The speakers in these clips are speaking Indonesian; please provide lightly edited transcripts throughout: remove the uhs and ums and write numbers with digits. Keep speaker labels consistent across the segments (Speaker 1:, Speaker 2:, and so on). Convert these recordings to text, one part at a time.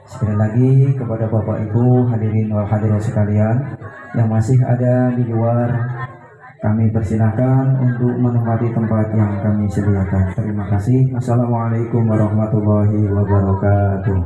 Speaker 1: Sekali lagi kepada Bapak Ibu hadirin wal hadirat sekalian yang masih ada di luar, kami persilahkan untuk menempati tempat yang kami sediakan. Terima kasih. Assalamualaikum warahmatullahi wabarakatuh.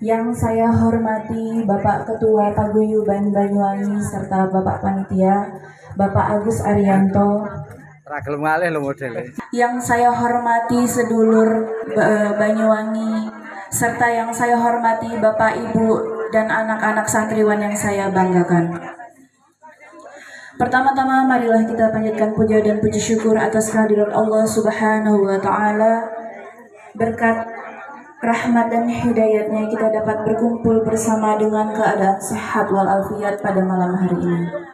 Speaker 2: Yang saya hormati Bapak Ketua Paguyuban Banyuwangi serta Bapak Panitia, Bapak Agus Arianto. Yang saya hormati sedulur Banyuwangi, serta yang saya hormati Bapak Ibu dan anak-anak santriwan yang saya banggakan. Pertama-tama marilah kita panjatkan puja dan puji syukur atas kehadiran Allah Subhanahu wa Ta'ala. Berkat rahmat dan hidayatnya kita dapat berkumpul bersama dengan keadaan sehat walafiat pada malam hari ini.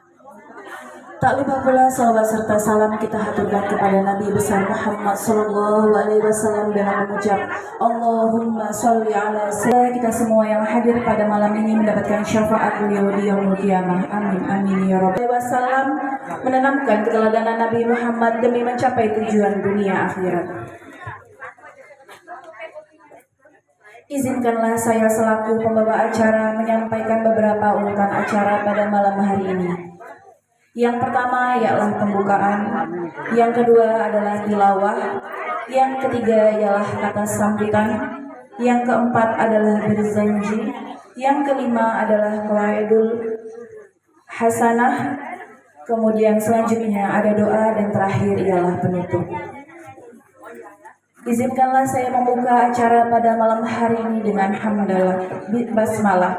Speaker 2: Tak lupa pula salawat serta salam kita haturkan kepada Nabi besar Muhammad Sallallahu Alaihi Wasallam dengan mengucap Allahumma sholli ala sayyidina. Kita semua yang hadir pada malam ini mendapatkan syafaat beliau di yaumul qiyamah. Amin amin ya rabbal wasallam. Menanamkan keteladanan Nabi Muhammad demi mencapai tujuan dunia akhirat. Izinkanlah saya selaku pembawa acara menyampaikan beberapa urutan acara pada malam hari ini. Yang pertama ialah pembukaan, yang kedua adalah tilawah, yang ketiga ialah kata sambutan, yang keempat adalah berzanji, yang kelima adalah qawaidul hasanah, kemudian selanjutnya ada doa, dan terakhir ialah penutup. Izinkanlah saya membuka acara pada malam hari ini dengan hamdalah, basmalah,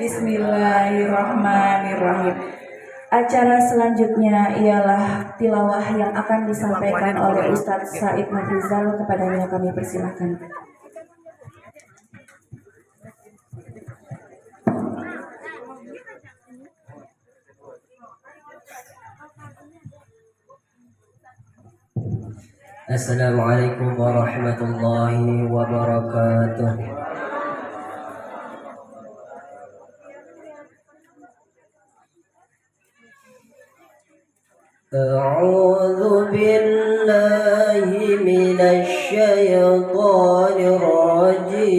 Speaker 2: bismillahirrahmanirrahim. Acara selanjutnya ialah tilawah yang akan disampaikan oleh Ustadz Said Nafrizal. Kepadanya kami persilahkan.
Speaker 3: Assalamualaikum warahmatullahi wabarakatuh. A'udzu billahi minasy syaithanir rajim.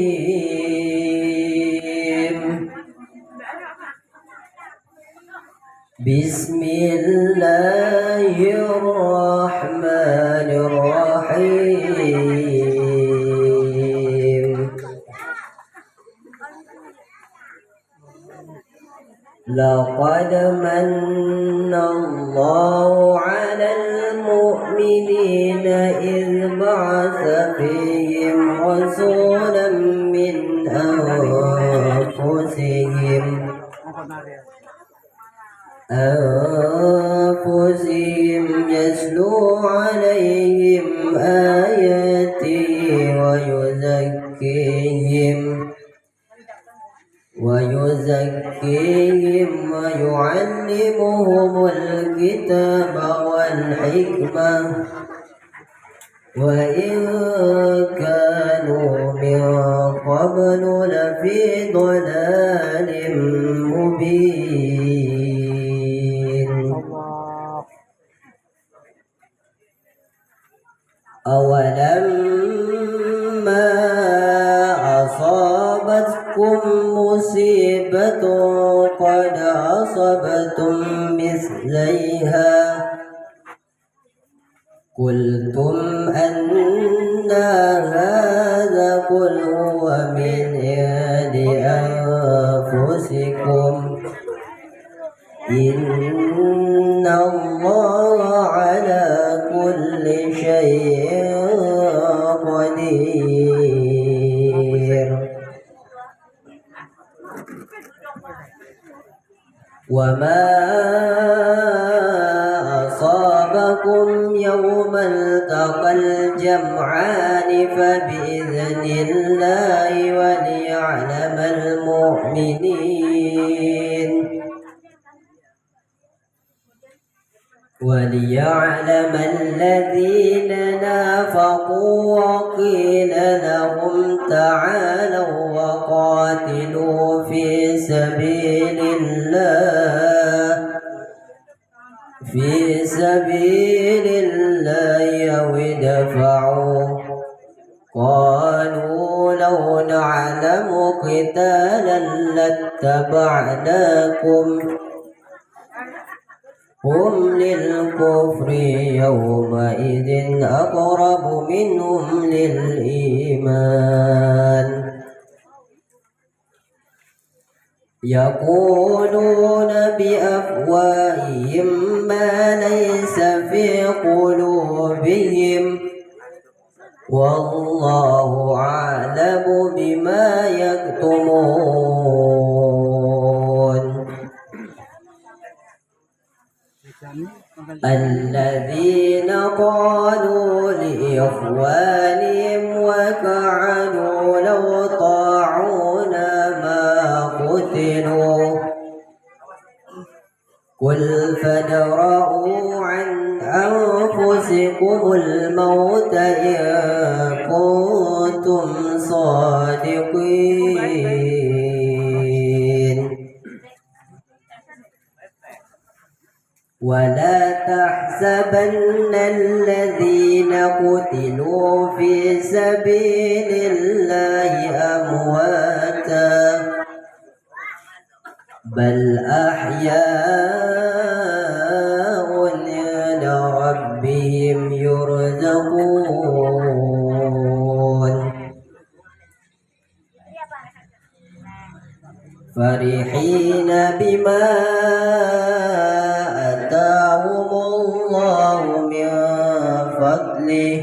Speaker 3: Bismillahirrahmanirrahim. Laqad manna Allahu المؤمنين إذ بعث فيهم رسولا من أنفسهم يتلو عليهم آياته ويزكيهم ويعلمهم الكتاب والحكمة وإن كانوا من قبل لفي ضلال مبين. أولما أصابتكم مصيبة قد أصبتم مثليها قلتم أن هذا قل هو من عند أنفسكم إن الله على كل شيء قدير. وما أصابكم يوم التقى الجمعان فبإذن الله وليعلم المؤمنين وليعلم الذين نافقوا وقيل لهم تعالوا وقاتلوا في سبيل الله أو ادفعوا قالوا لو نعلم قتالا لاتبعناكم هم للكفر يومئذ أقرب منهم للإيمان يقولون بأفواههم ما ليس في قلوبهم والله أعلم بما يكتمون. الذين قالوا لإخوانهم وقعدوا لو طاعونا ما قتلوا قل فادرءوا عن أنفسكم الموت إن كنتم صادقين ولا تحسبن الذين قتلوا في سبيل الله أمواتا بل أحياء عند ربهم يرزقون فرحين بما آتاهم الله من فضله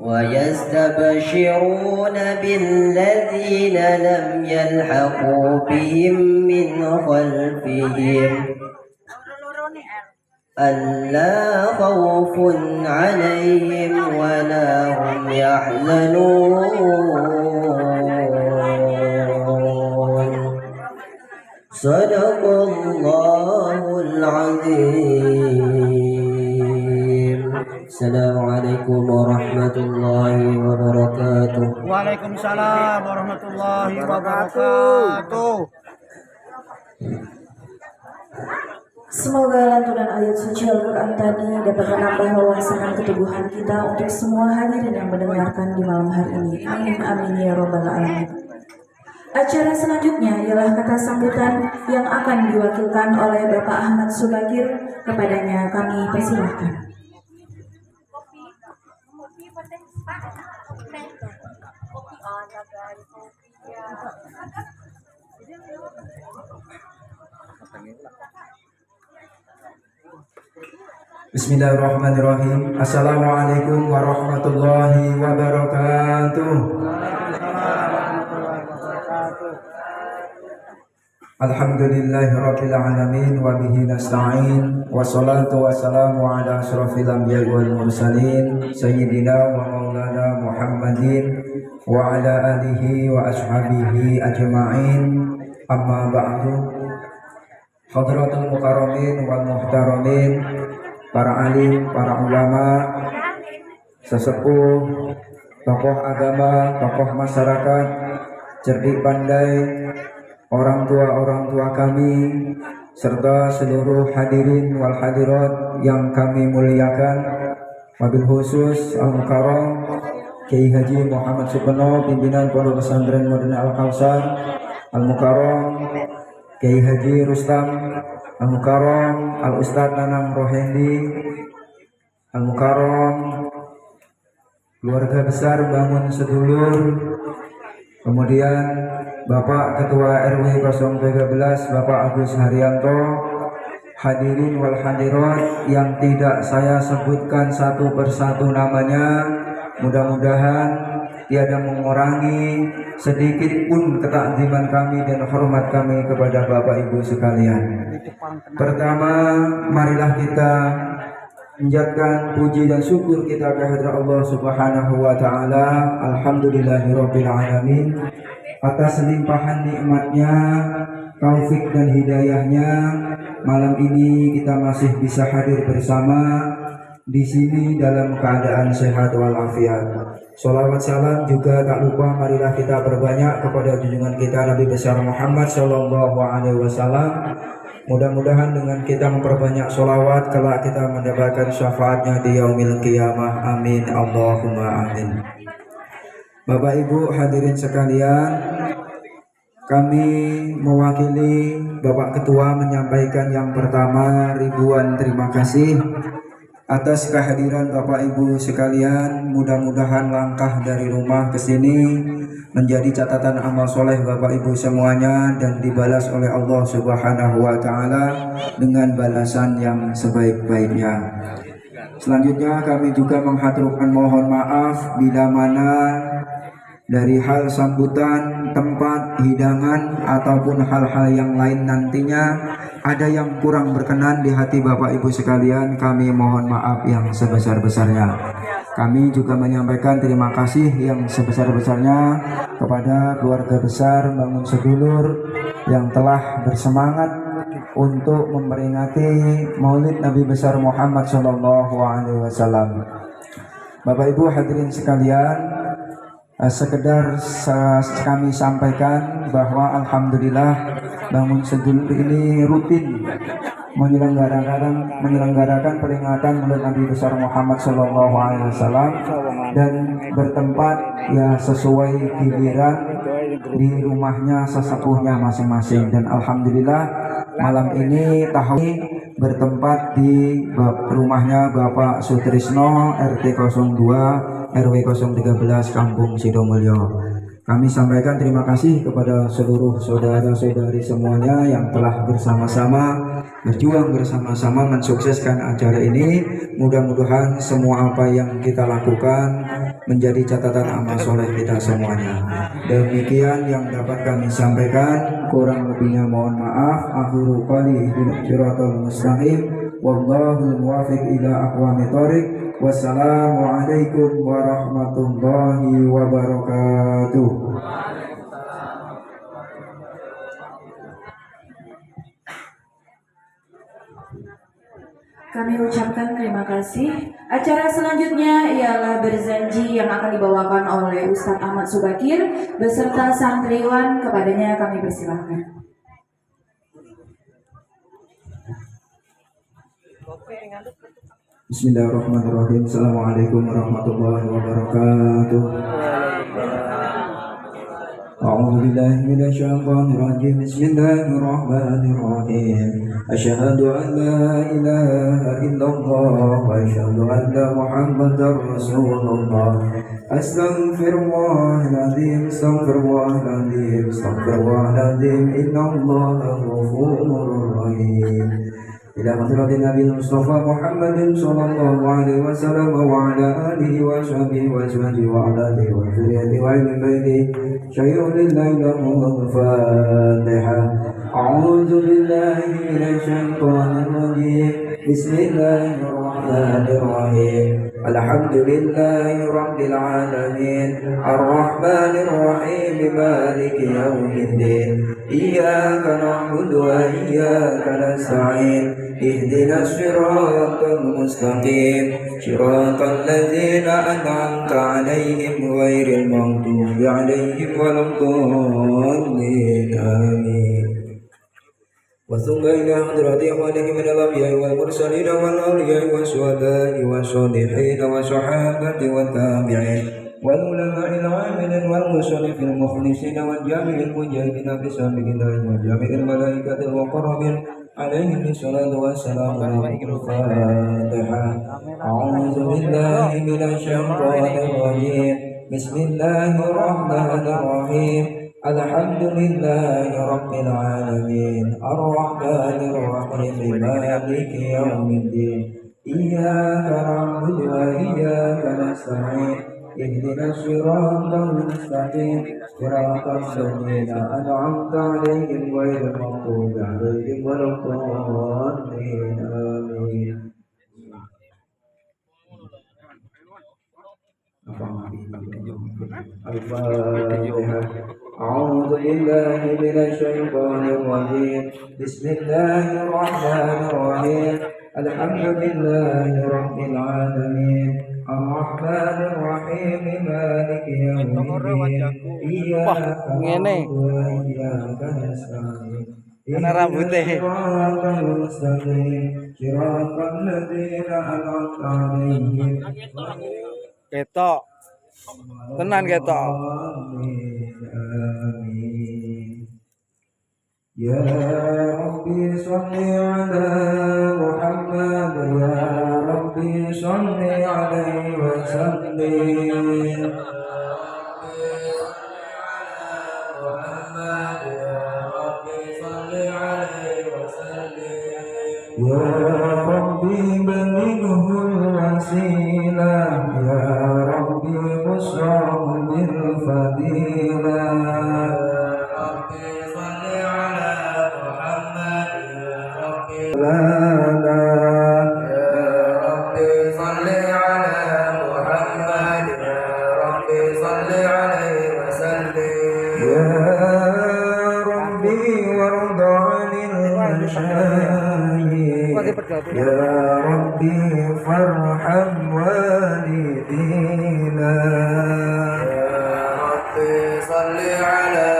Speaker 3: ويستبشرون بالذين لم يلحقوا بهم من خلفهم ألا خوف عليهم ولا هم يحزنون. صدق الله العظيم. السلام عليكم ورحمة الله وبركاته.
Speaker 4: Waalaikumsalam warahmatullahi wabarakatuh.
Speaker 2: Semoga lantunan ayat suci Al-Quran tadi dapat menambah wawasan keteguhan kita untuk semua hadirin yang mendengarkan di malam hari ini. Amin amin ya robbal alamin. Acara selanjutnya ialah kata sambutan yang akan diwakilkan oleh Bapak Ahmad Subagir. Kepadanya kami persilahkan.
Speaker 1: Bismillahirrahmanirrahim. Assalamualaikum warahmatullahi wabarakatuh. Alhamdulillahirabbil alamin wa bihi nasta'in wassalatu wassalamu ala asyrofil anbiya'i wal mursalin sayyidina wa maulana Muhammadin wa ala alihi wa ashabihi ajma'in. Amma ba'du. Hadratul mukarramin wal muhtaramin, para alim, para ulama, sesepuh, tokoh agama, tokoh masyarakat, cerdik pandai, orang tua kami, serta seluruh hadirin wal hadirat yang kami muliakan, wabil khusus Al-Mukarram Kiai Haji Muhammad Supeno, pimpinan Pondok Pesantren Modern Al-Kausar, Al-Mukarram Kiai Haji Rustam, Al-Mukarram Al-Ustadz Nanang Rohendi, Al-Mukarram keluarga besar Bangun Sedulur, kemudian Bapak Ketua RW 013 Bapak Agus Haryanto, hadirin wal hadirat yang tidak saya sebutkan satu persatu namanya, mudah-mudahan tiada mengurangi sedikit pun ketakziman kami dan hormat kami kepada Bapak Ibu sekalian. Pertama, marilah kita menjadikan puji dan syukur kita kehadirat Allah Subhanahu wa taala. Alhamdulillahirabbil alamin atas limpahan nikmatnya, taufik dan hidayahnya. Malam ini kita masih bisa hadir bersama di sini dalam keadaan sehat walafiat. Sholawat salam juga tak lupa marilah kita perbanyak kepada junjungan kita Nabi besar Muhammad Shallallahu Alaihi Wasallam. Mudah-mudahan dengan kita memperbanyak sholawat kelak kita mendapatkan syafaatnya di yaumil qiyamah. Amin Allahumma amin. Bapak Ibu hadirin sekalian, kami mewakili Bapak Ketua menyampaikan yang pertama ribuan terima kasih atas kehadiran Bapak Ibu sekalian. Mudah-mudahan langkah dari rumah ke sini menjadi catatan amal soleh Bapak Ibu semuanya dan dibalas oleh Allah Subhanahu wa taala dengan balasan yang sebaik-baiknya. Selanjutnya kami juga menghaturkan mohon maaf bila mana dari hal sambutan, tempat, hidangan ataupun hal-hal yang lain nantinya ada yang kurang berkenan di hati Bapak Ibu sekalian, kami mohon maaf yang sebesar-besarnya. Kami juga menyampaikan terima kasih yang sebesar-besarnya kepada keluarga besar Bangun Sedulur yang telah bersemangat untuk memperingati Maulid Nabi besar Muhammad Shallallahu Alaihi Wasallam. Bapak Ibu hadirin sekalian, sekedar kami sampaikan bahwa alhamdulillah Bangun Sedulur ini rutin menyelenggarakan peringatan Maulid Nabi besar Muhammad Shallallahu Alaihi Wasallam dan bertempat ya sesuai giliran di rumahnya sesepuhnya masing-masing. Dan alhamdulillah malam ini bertempat di rumahnya Bapak Sutrisno RT 02 RW 013 Kampung Sidomulyo. Kami sampaikan terima kasih kepada seluruh saudara-saudari semuanya yang telah bersama-sama berjuang bersama-sama mensukseskan acara ini. Mudah-mudahan semua apa yang kita lakukan menjadi catatan amal soleh kita semuanya. Demikian yang dapat kami sampaikan, kurang lebihnya mohon maaf. Akhiru qali ihdinas siratal mustaqim wallahul muwaffiq ila aqwamit thoriq. Wassalamualaikum warahmatullahi wabarakatuh.
Speaker 2: Kami ucapkan terima kasih. Acara selanjutnya ialah berzanji yang akan dibawakan oleh Ustadz Ahmad Subakir beserta santriwan. Kepadanya kami persilahkan.
Speaker 1: Bismillahirrahmanirrahim. Assalamualaikum warahmatullahi wabarakatuh. A'udzubillahi minasyaitonir rajim. Bismillahirrahmanirrahim. Asyhadu an la ilaha illallah wa asyhadu anna Muhammadar Rasulullah. Astaghfirullahaladzim, astaghfirullahaladzim, astaghfirullahaladzim. Innallaha ghafurur rahim. إلى حضرة النبي المصطفى محمد صلى الله عليه وسلم وعلى آله وصحبه وأزواجه وأولاده وذريته وأهل بيته شيء لله له الفاتحة. أعوذ بالله من الشيطان الرجيم. بسم الله الرحمن الرحيم. الحمد لله رب العالمين الرحمن الرحيم مالك يوم الدين إياك نعبد وإياك نستعين اهدنا الصراط المستقيم صراط الذين أنعمت عليهم غير المغضوب عليهم ولا الضالين آمين. وثم إلى حضرة إخوانه من الأنبياء والمرسلين والأولياء والشهداء والصالحين والصحابة والتابعين والعلماء العاملين والمشرف المخلصين والجامع المجاهدين في سبيل الله وجميع الملائكة المقربين عليهم الصلاة والسلام. الفاتحة. أعوذ بالله من الشيطان الرجيم. بسم الله الرحمن الرحيم. الحمد لله رب العالمين الرحمن الرحيم مالك يوم الدين إياك نعبد وإياك نستعين اهدنا الصراط المستقيم صراط الذين أنعمت عليهم غير المغضوب عليهم ولا الضالين آمين. الفاتحة. أعوذ بالله من الشيطان الرجيم. بسم الله الرحمن الرحيم. الحمد لله رب العالمين الرحمن الرحيم مالك يوم الدين إياك نعبد وإياك نستعين اهدنا الصراط المستقيم صراط الذين أنعمت عليهم.
Speaker 4: Ketok. Tenan ketok.
Speaker 1: Ya Rabbi salli ala Muhammad. Ya Rabbi salli alaihi wa sallim. Ya Rabbi balighhu al-wasilah. Ya Rabbi busrahu bil fadilah. Ya Rabbi farham walidina.
Speaker 4: Ya Rabbi salli ala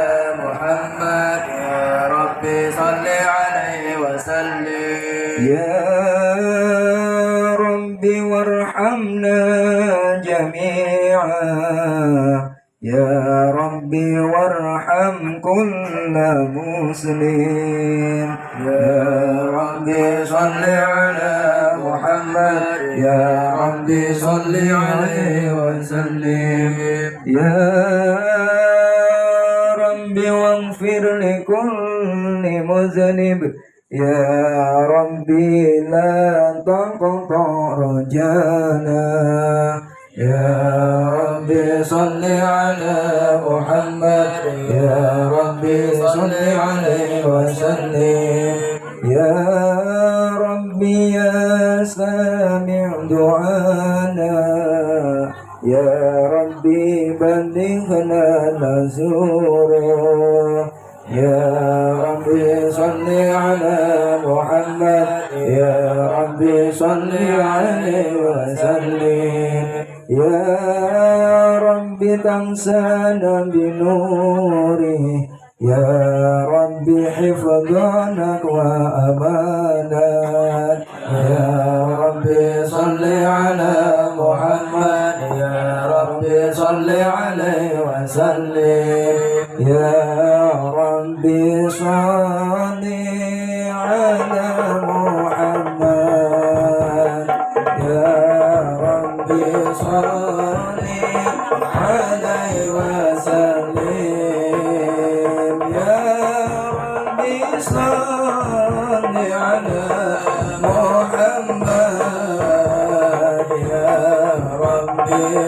Speaker 4: Muhammad. Ya Rabbi salli alaihi wa sallim.
Speaker 1: Ya Rabbi warhamna jami'a. Ya Rabbi warham kulla muslim.
Speaker 4: Ya Rabbi salli ala Muhammad. Ya Rabbi salli alaihi wa sallim.
Speaker 1: Ya Rabbi waghfir li kulli muznib. Ya Rabbi la taqta' rajana.
Speaker 4: Ya Rabbi salli ala Muhammad. Ya Rabbi salli alaihi wa sallim.
Speaker 1: Ya Rabbi ya sami' du'ana. Ya Rabbi balighna nazura.
Speaker 4: Ya Rabbi salli ala Muhammad. Ya Rabbi salli alaihi wa sallim.
Speaker 1: Ya Rabbi tansana binuri. Ya Rabbi hifdhanak wa amanat.
Speaker 4: Ya Rabbi salli ala Muhammad. Ya Rabbi salli alaihi wa sallim.
Speaker 1: Ya Rabbi salli ala Muhammad. Ya Rabbi salli alaihi wa sallim. Ya Rabbi salli ala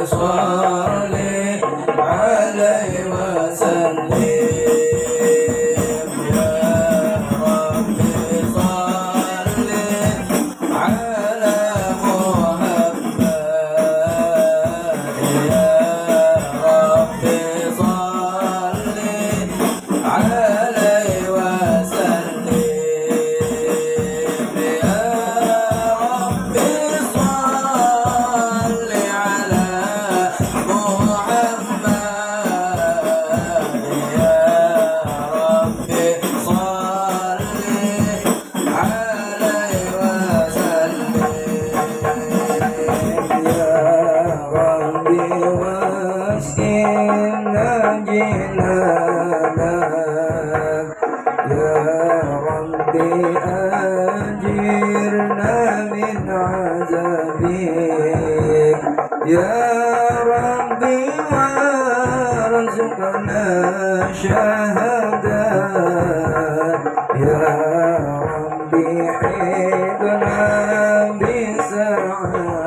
Speaker 4: صل عليه وسلم يا ربي صل على محمد يا ربي صل عليه وسلم يا ربي صل على محمد يا ربي صل عليه وسلم يا ربي واسقنا جنانا يا ربي أجرنا من عذابك يا ربي وارزقنا شهادة يا ربي حبنا بسعادة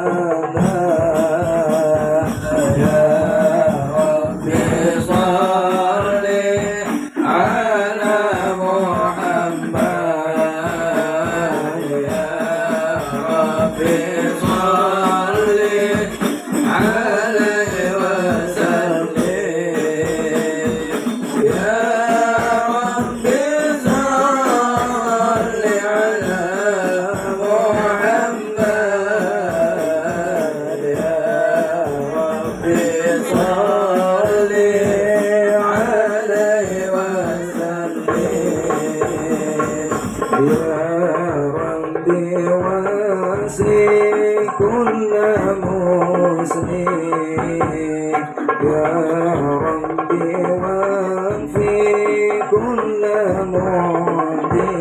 Speaker 4: يا ربي صل على محمد يا ربي صل عليه وسلم يا ربي صل على محمد يا ربي صل عليه وسلم يا ربي واسع كل مسلم يا ربي وفي كل معدي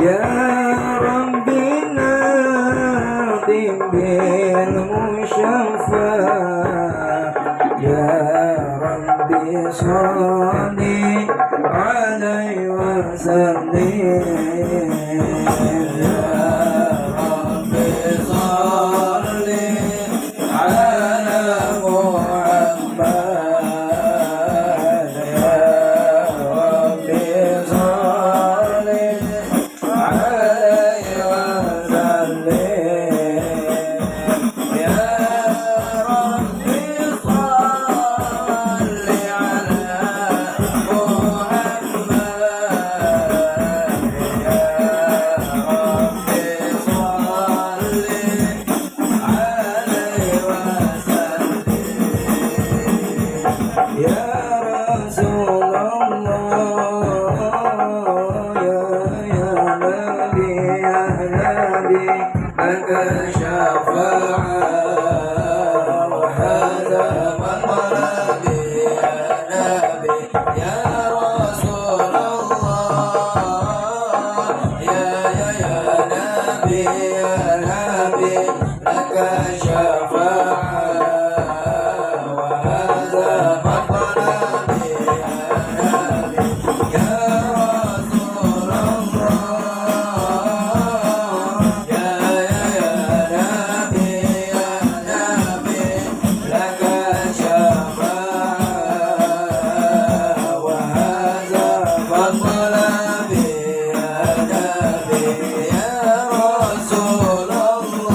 Speaker 4: يا ربي نادي بالمشفى يا ربي صل عليه وسلم يا ربي صل على محمد يا ربي صل عليه وسلم يا ربي صل على محمد يا ربي صل عليه وسلم يا رسول الله يا نبي لك شفاعة وهذا مطلبي يا نبي يا رسول الله يا نبي لك شفاعة وهذا مطلبي يا نبي يا رسول الله يا نبي لك شفاعة وهذا مطلبي يا نبي يا رسول الله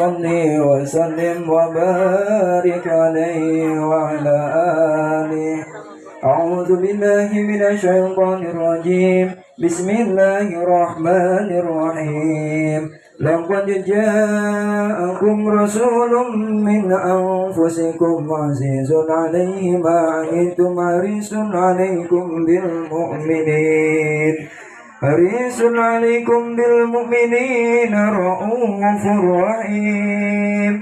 Speaker 1: صل وسلم وبارك عليه وعلى آله. أعوذ بالله من الشيطان الرجيم. بسم الله الرحمن الرحيم. لقد جاءكم رسول من أنفسكم عزيز عليه ما عنتم حريص عليكم بالمؤمنين رؤوف رحيم.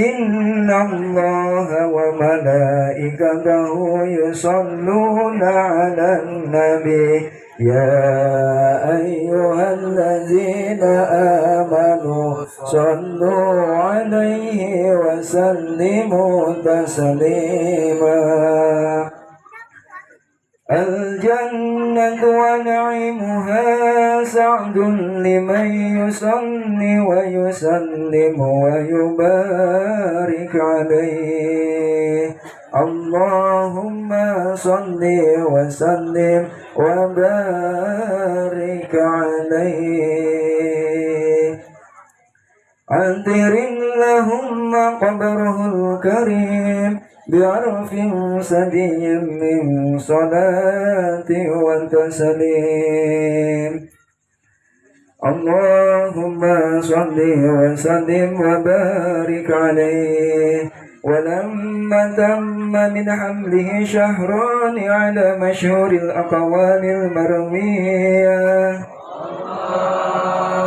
Speaker 1: إن الله وملائكته يصلون على النبي يا أيها الذين آمنوا صلوا عليه وسلموا تسليما. الجنة ونعيمها سعد لمن يصلي ويسلم ويبارك عليه. اللهم صل وسلم وبارك عليه. عطر اللهم قبره الكريم بعرف سدي من صلاة وتسليم. اللهم صل وسلم وبارك عليه. ولما تم من حمله شهران على مشهور الأقوال المروية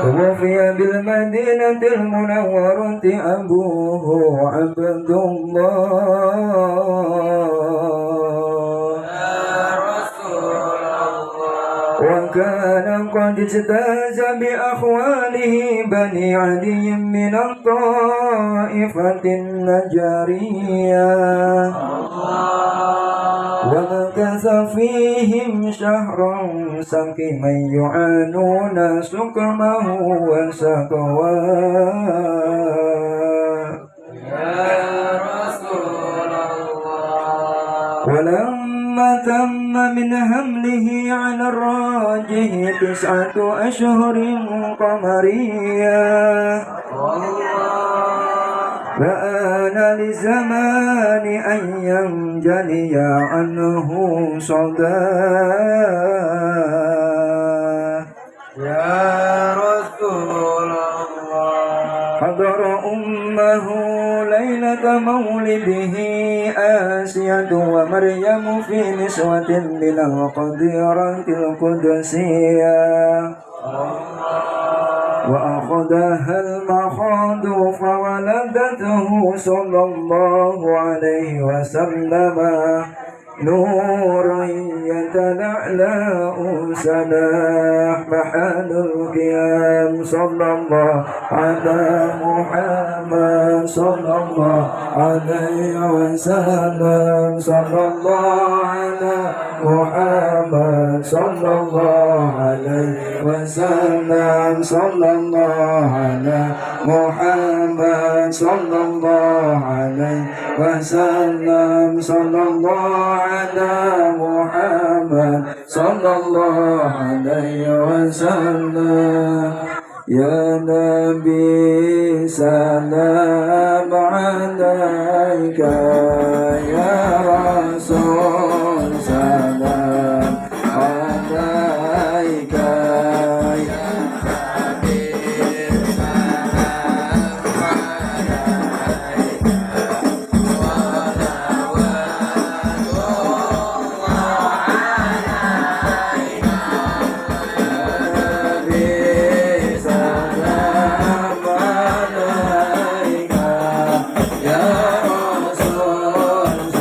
Speaker 1: توفي بالمدينة المنورة أبوه عبد الله وكان قد اجتاز بأخواله بني عدي من الطائفة النجارية ومكث فيهم شهرا سقما يعانون سقمه وسقواه. ولما تم من حمله على الراجح 9 أشهر قمرية فآن للزمان أن ينجلي عنه صداه.
Speaker 4: يا رسول الله
Speaker 1: حضر أمه ليلة مولده آسية ومريم في نسوة من القديرة القدسية وأخذها المخاض فولدته صلى الله عليه وسلم نورا يتلألأ سلاح محل القيام. صلى الله على محمد صلى الله عليه وسلم. صلى الله على محمد صلى الله عليه وسلم. صلى الله على محمد صلى الله عليه وسلم. صلى الله على محمد صلى الله عليه وسلم. يا نبي سلام عليك يا رسول سلام عليك يا حبيب سلام عليك صلوات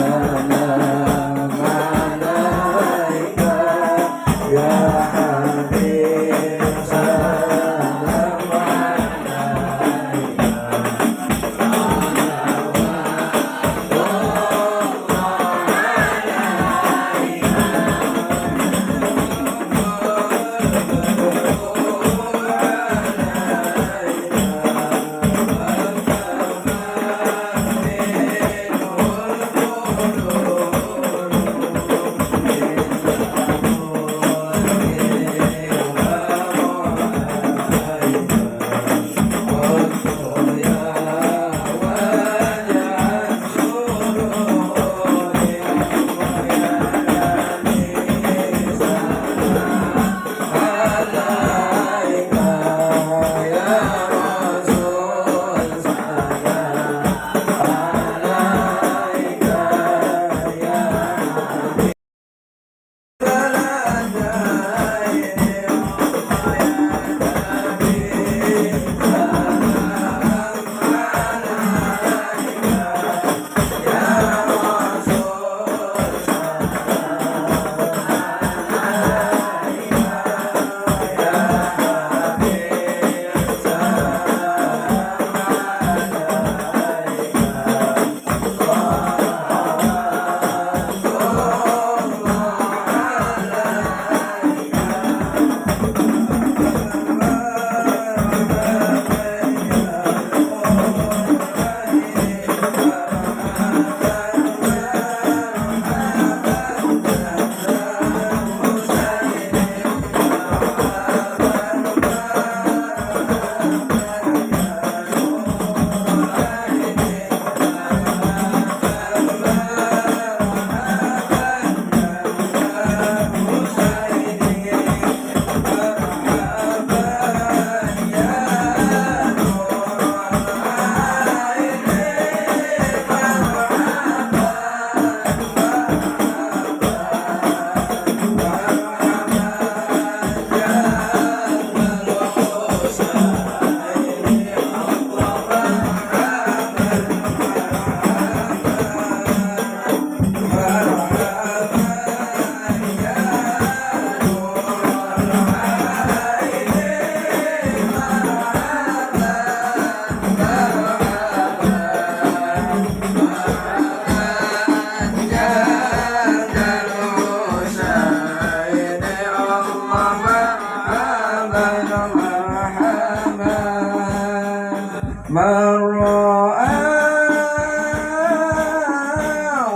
Speaker 4: mar'a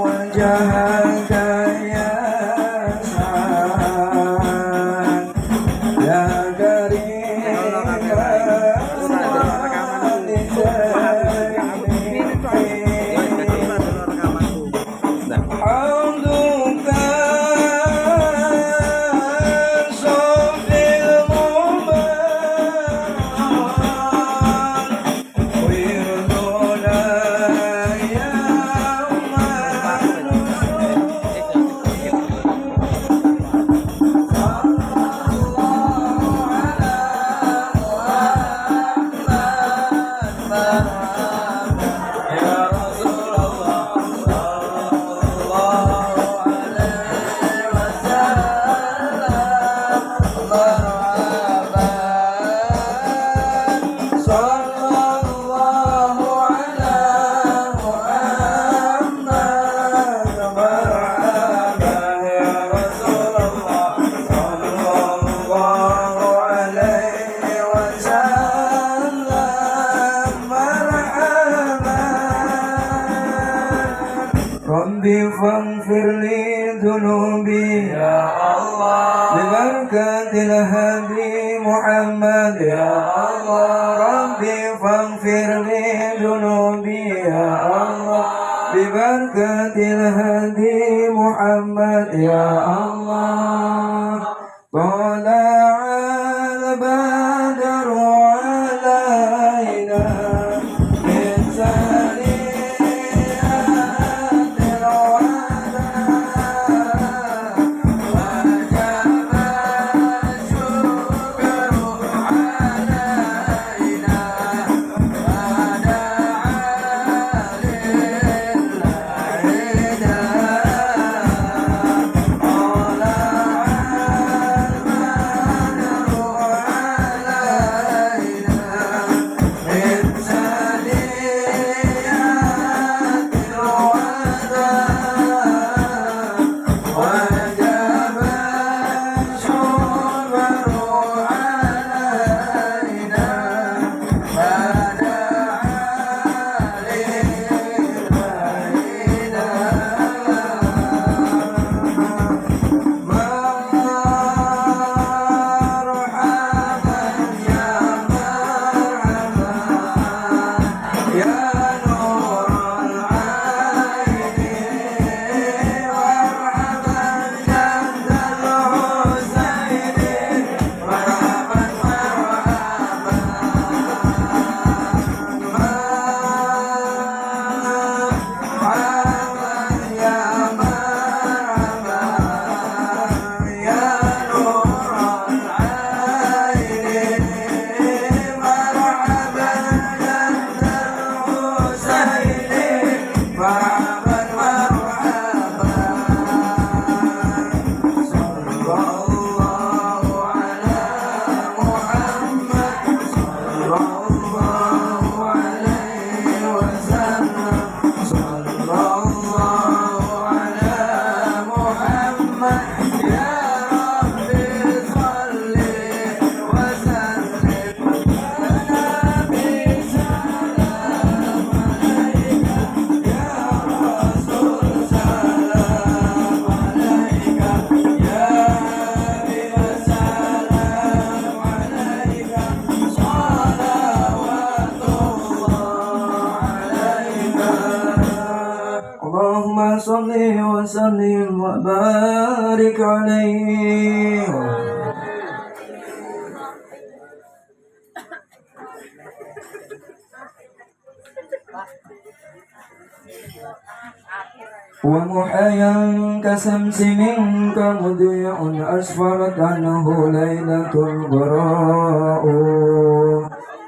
Speaker 4: wajhaka ya san ya Rabbi faghfir li dhunubi ya Allah bibarakatil hadi Muhammad ya Allah Rabbi faghfir li dhunubi ya Allah bibarakatil hadi Muhammad ya Allah tala'al badru alaina min Allahumma salli wa sallim wa barik alaihi wa muhayyan kasamsi minka mudhi'un asfarat anhu laylatul ghara'u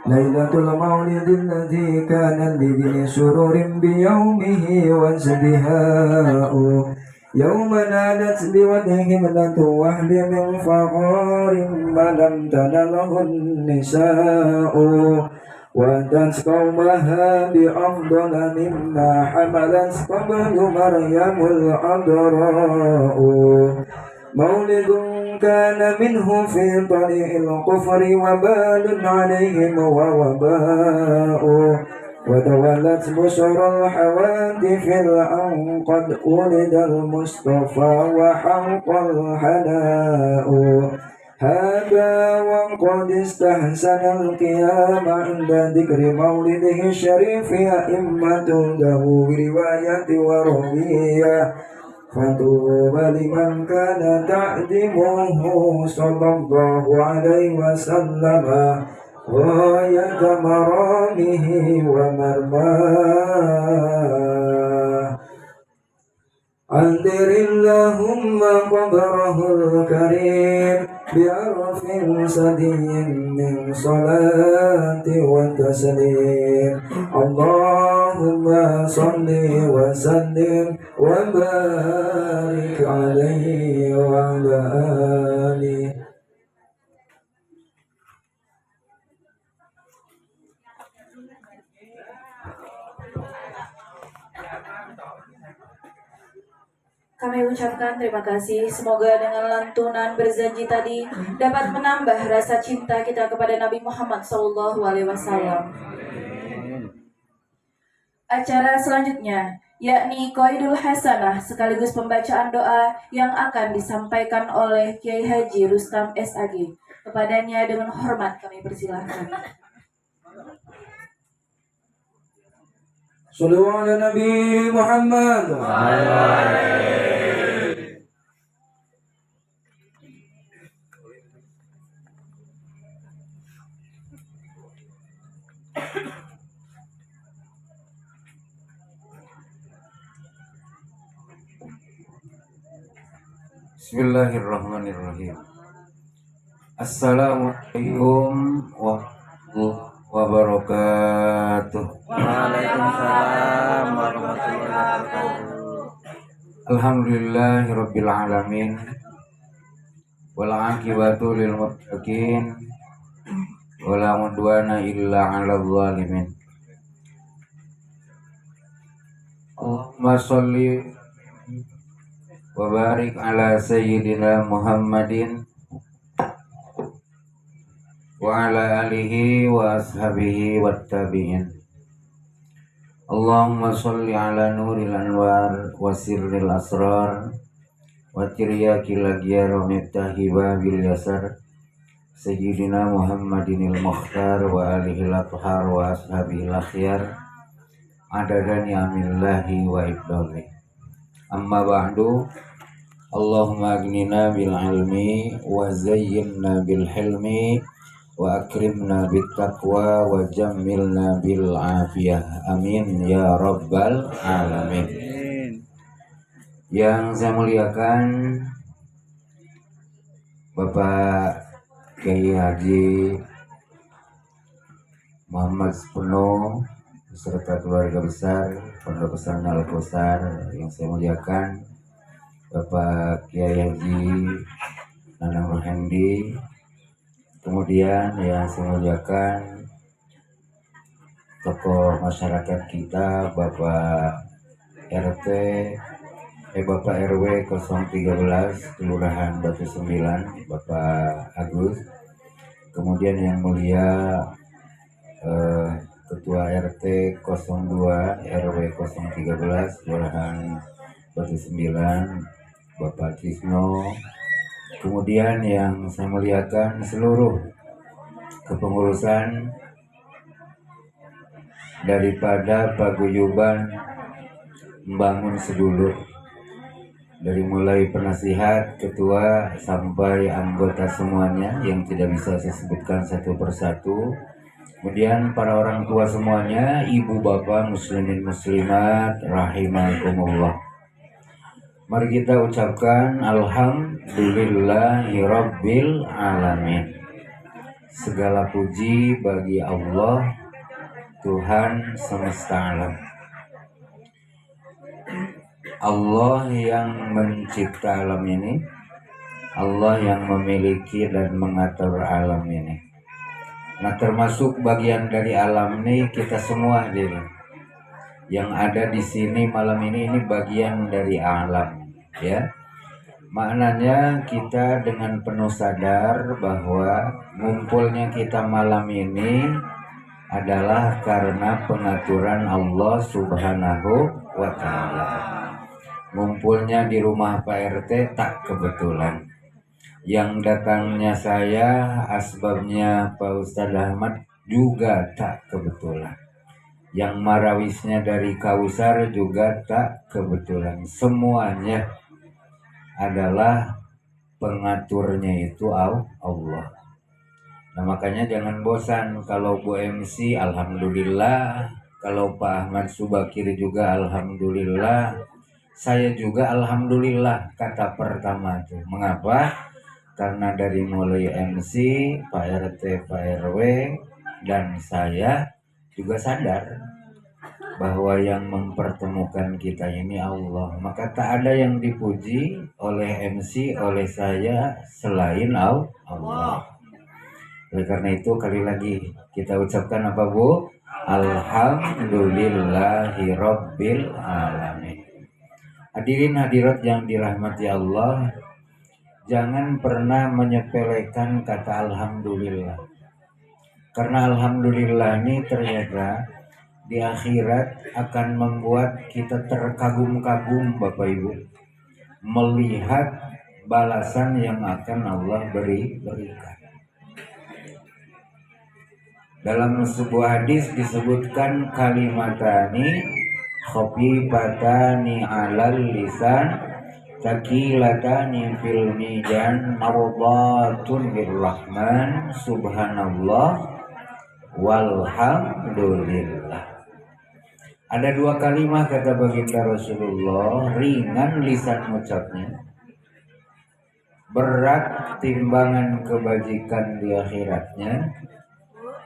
Speaker 4: Lailatul maulid alladhi kana lidhi sururin biyawmihi wa zadiha'u Yawma nalat biwadhihi mlatu wahdi min faqarin malam tanalahun nisa'u وأتت قومها بأفضل مما حملت قبل مريم العذراء مولد كان منه في طريق الكفر وبال عليهم ووباء وتولت بشرى الحوادث الآن قد ولد المصطفى وحق الحناء هذا وقد استحسن القيام عند ذكر مولده الشريف أئمة له رواية وروية فطوبى لمن كان تعدمه صلى الله عليه وسلم غاية مرامه ومرماه أنذر اللهم قبره الكريم بعرف سدي من صلاة وتسليم اللهم صل وسلم وبارك عليه وعلى آله.
Speaker 2: Kami ucapkan terima kasih. Semoga dengan lantunan berjanji tadi dapat menambah rasa cinta kita kepada Nabi Muhammad SAW. Acara selanjutnya yakni Qaidul Hasanah sekaligus pembacaan doa yang akan disampaikan oleh Kiai Haji Rustam SAG. Kepadanya dengan hormat kami persilahkan.
Speaker 4: Sallu ala Nabi Muhammad.
Speaker 5: Bismillahirrahmanirrahim. Assalamualaikum warahmatullahi wabarakatuh.
Speaker 3: Waalaikumsalam warahmatullahi wabarakatuh.
Speaker 5: Alhamdulillahirabbil alamin. Wal aqibatu lil muttaqin. Wala udwana illa 'alal zalimin. Allahumma sholli wa barik ala sayyidina Muhammadin wa ala alihi wa ashabihi wattabi'in. Allahumma sholli ala nuril anwar wa sirril asrar wa tiryakil agyar wa miftahi babil yasar sayyidina Muhammadinil mukhtar wa alihi lathhar wa ashabihi lakhyar adada ni'amillahi wa ibdali. Amma ba'du. Allahumma agnina bil ilmi wa zayyinna bil hilmi wa akrimna bit taqwa wa jammilna bil afiyah. Amin ya rabbal alamin. Yang saya muliakan Bapak Kiai Haji Muhammad Sepenuh beserta keluarga besar Pondok Pesantren Al-Kausar, yang saya muliakan Bapak Kiai Haji Nanang Rohendi, kemudian yang saya muliakan tokoh masyarakat kita Bapak Bapak RW 013 Kelurahan Batu 9 Bapak Agus, kemudian yang mulia Ketua RT 02 RW 013 Kelurahan Batu 9 Bapak Kisno, kemudian yang saya muliakan seluruh kepengurusan daripada paguyuban membangun sedulur, dari mulai penasihat, ketua, sampai anggota semuanya yang tidak bisa saya sebutkan satu persatu. Kemudian para orang tua semuanya, ibu bapak muslimin muslimat rahimakumullah. Mari kita ucapkan alhamdulillahirabbil alamin. Segala puji bagi Allah, Tuhan semesta alam. Allah yang mencipta alam ini, Allah yang memiliki dan mengatur alam ini. Nah, termasuk bagian dari alam ini kita semua diri. Yang ada di sini malam ini bagian dari alam, ya. Maknanya kita dengan penuh sadar bahwa ngumpulnya kita malam ini adalah karena pengaturan Allah Subhanahu wa Ta'ala. Ngumpulnya di rumah Pak RT tak kebetulan. Yang datangnya saya, asbabnya Pak Ustadz Ahmad juga tak kebetulan. Yang marawisnya dari Kausar juga tak kebetulan. Semuanya adalah pengaturnya itu Allah. Nah makanya jangan bosan. Kalau Bu MC alhamdulillah, kalau Pak Ahmad Subakir juga alhamdulillah, saya juga alhamdulillah kata pertama itu. Mengapa? Karena dari mulai MC, Pak RT, Pak RW, dan saya juga sadar bahwa yang mempertemukan kita ini Allah. Maka tak ada yang dipuji oleh MC, oleh saya selain Allah. Oleh karena itu kali lagi kita ucapkan apa Bu? Alhamdulillahirabbil alamin. Hadirin hadirat yang dirahmati Allah, jangan pernah menyepelekan kata alhamdulillah. Karena alhamdulillah ini ternyata di akhirat akan membuat kita terkagum-kagum Bapak Ibu, melihat balasan yang akan Allah berikan. Dalam sebuah hadis disebutkan kalimatani khafifatani 'alal lisan taqilatani fil mizan mardatun birrahman subhanallah walhamdulillah. Ada dua kalimat kata baginda Rasulullah, ringan lisan ucapnya, berat timbangan kebajikan di akhiratnya,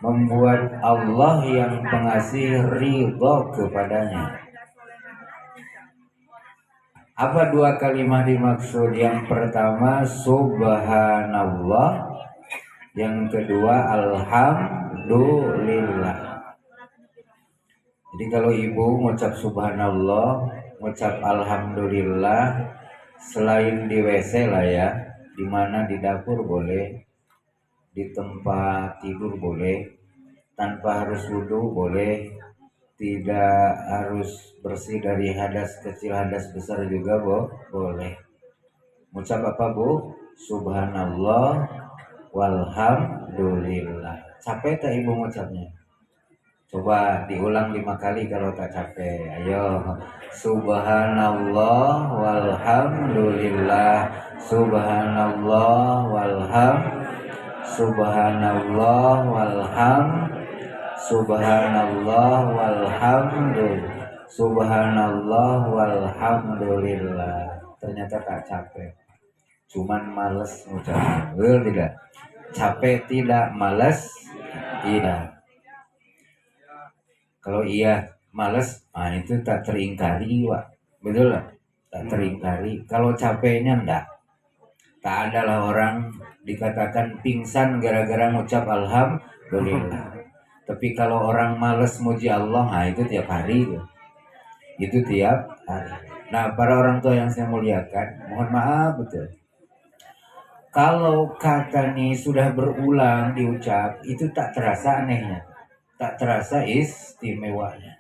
Speaker 5: membuat Allah yang pengasih ridho kepadanya. Apa dua kalimat dimaksud? Yang pertama subhanallah, yang kedua alhamdulillah. Jadi kalau ibu mengucap subhanallah, mengucap alhamdulillah, selain di WC lah ya, di mana di dapur boleh, di tempat tidur boleh, tanpa harus wudhu boleh, tidak harus bersih dari hadas kecil hadas besar juga boleh. Mengucap apa Bu? Subhanallah walhamdulillah. Capek tak ibu mengucapnya? Coba diulang 5 kali kalau tak capek. Ayo. Subhanallah walhamdulillah. Subhanallah Subhanallah Subhanallah walhamdulillah. Subhanallah walhamdulillah. Ternyata tak capek. Cuman males ngucapnya. Betul tidak? Capek tidak, males tidak. Kalau iya males, itu tak teringkari, Wak. Betul lah, tak teringkari. Kalau capeknya enggak. Tak adalah orang dikatakan pingsan gara-gara ngucap alhamdulillah. Tapi kalau orang males muji Allah, itu tiap hari. Itu tiap hari. Nah, para orang tua yang saya muliakan, mohon maaf betul. Kalau kata ini sudah berulang diucap, itu tak terasa anehnya. Tak terasa istimewanya.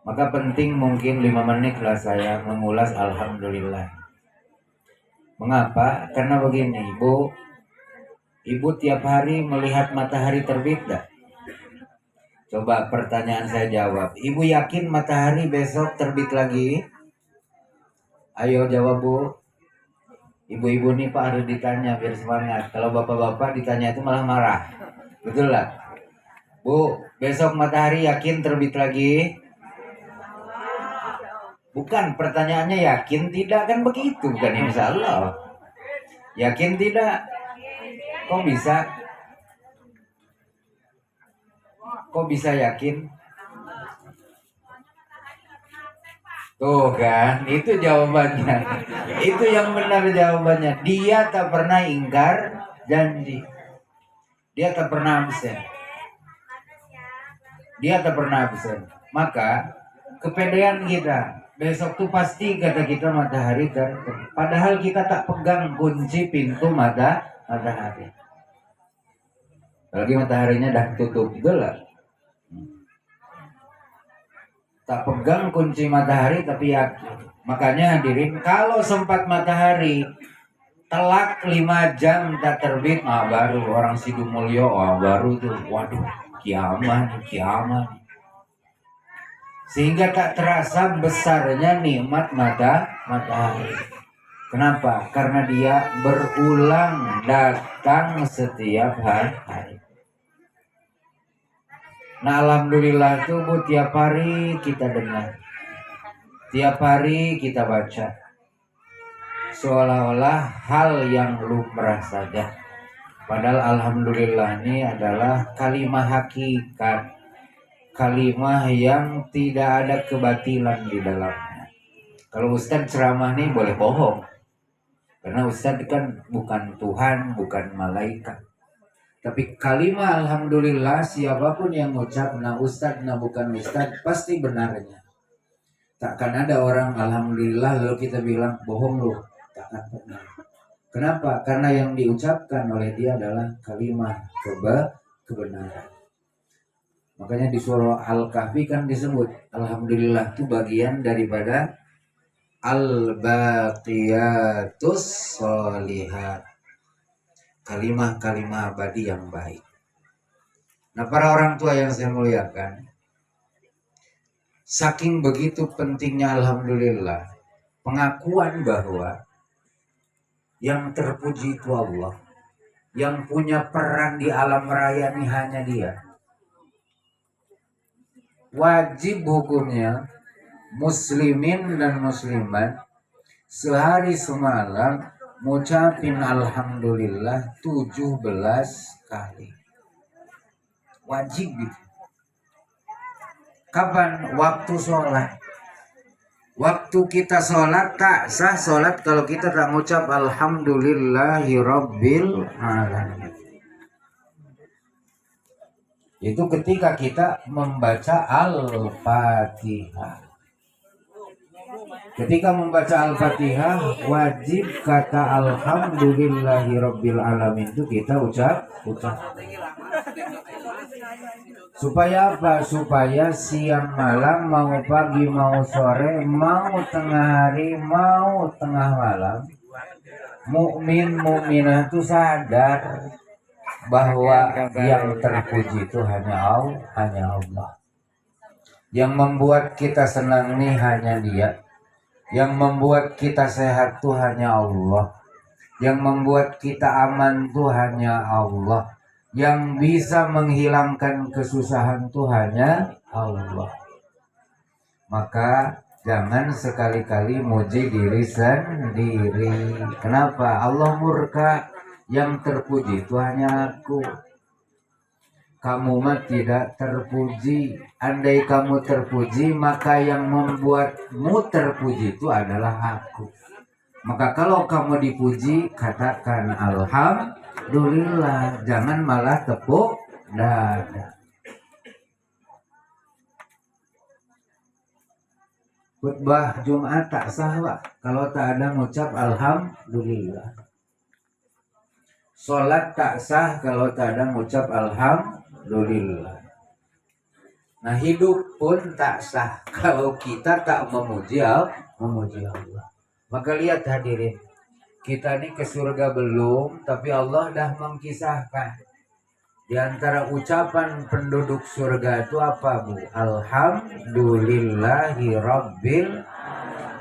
Speaker 5: Maka penting mungkin 5 menit lah saya mengulas alhamdulillah. Mengapa? Karena begini, Ibu tiap hari melihat matahari terbit tak? Coba pertanyaan saya jawab. Ibu yakin matahari besok terbit lagi? Ayo jawab Bu. Ibu-ibu nih Pak harus ditanya biar semangat. Kalau bapak-bapak ditanya itu malah marah. Betul lah? Bu, besok matahari yakin terbit lagi? Bukan, pertanyaannya yakin tidak, kan begitu kan, insya Allah. Yakin tidak? Kok bisa? Kok bisa yakin? Tuh kan, itu jawabannya. Itu yang benar jawabannya. Dia tak pernah ingkar janji. Dia tak pernah absen. Dia tak pernah absen. Maka kepedean kita Besok tuh pasti kata kita matahari kan. Padahal kita tak pegang kunci pintu matahari. Lagi mataharinya dah tutup gelap. Tak pegang kunci matahari tapi yakin. Makanya hadirin, kalau sempat matahari telak 5 jam tak terbit, baru orang Sidumulyo, baru tuh, waduh, kiamat. Sehingga tak terasa besarnya nikmat matahari. Kenapa? Karena dia berulang datang setiap hari. Nah, alhamdulillah tuh Bu, tiap hari kita dengar, tiap hari kita baca, seolah-olah hal yang lumrah saja. Padahal alhamdulillah ini adalah kalimah hakikat, kalimah yang tidak ada kebatilan di dalamnya. Kalau Ustadz ceramah nih boleh bohong, karena Ustadz kan bukan Tuhan, bukan malaikat. Tapi kalimah alhamdulillah siapapun yang ngucap, nah Ustadz, nah bukan Ustadz, pasti benarnya. Takkan ada orang alhamdulillah lalu kita bilang bohong loh, takkan pernah. Kenapa? Karena yang diucapkan oleh dia adalah kalimah kebenaran. Makanya di surah Al-Kahfi kan disebut alhamdulillah itu bagian daripada al-baqiyatus sholihat, kalimah-kalimah abadi yang baik. Nah, para orang tua yang saya muliakan, saking begitu pentingnya alhamdulillah, pengakuan bahwa yang terpuji itu Allah, yang punya peran di alam raya ini hanya Dia. Wajib hukumnya muslimin dan muslimat sehari semalam ngucapin alhamdulillah 17 kali. Wajib gitu. Kapan? Waktu sholat. Waktu kita sholat tak sah sholat kalau kita tak ngucap alhamdulillahi rabbil alamin. Itu ketika kita membaca Al-Fatihah. Ketika membaca Al-Fatihah wajib kata alhamdulillahi rabbil alamin itu kita ucap. Supaya apa? Supaya siang malam, mau pagi, mau sore, mau tengah hari, mau tengah malam, mukmin mukminah itu sadar bahwa yang terpuji itu hanya Allah. Yang membuat kita senang nih hanya Dia. Yang membuat kita sehat tuh hanya Allah. Yang membuat kita aman tuh hanya Allah. Yang bisa menghilangkan kesusahan tuh hanya Allah. Maka jangan sekali-kali muji diri sendiri. Kenapa? Allah murka. Yang terpuji itu hanya aku. Kamu mah tidak terpuji. Andai kamu terpuji, maka yang membuatmu terpuji itu adalah aku. Maka kalau kamu dipuji, katakan alhamdulillah. Jangan malah tepuk dada. Khutbah Jumat tak sah, Pak, kalau tak ada ngucap alhamdulillah. Sholat tak sah kalau tak ada ngucap alhamdulillah. Nah, hidup pun tak sah kalau kita tak memuji Allah. Maka lihat hadirin, kita ini ke surga belum, tapi Allah dah mengkisahkan. Di antara ucapan penduduk surga itu apa, Bu? Alhamdulillahi rabbil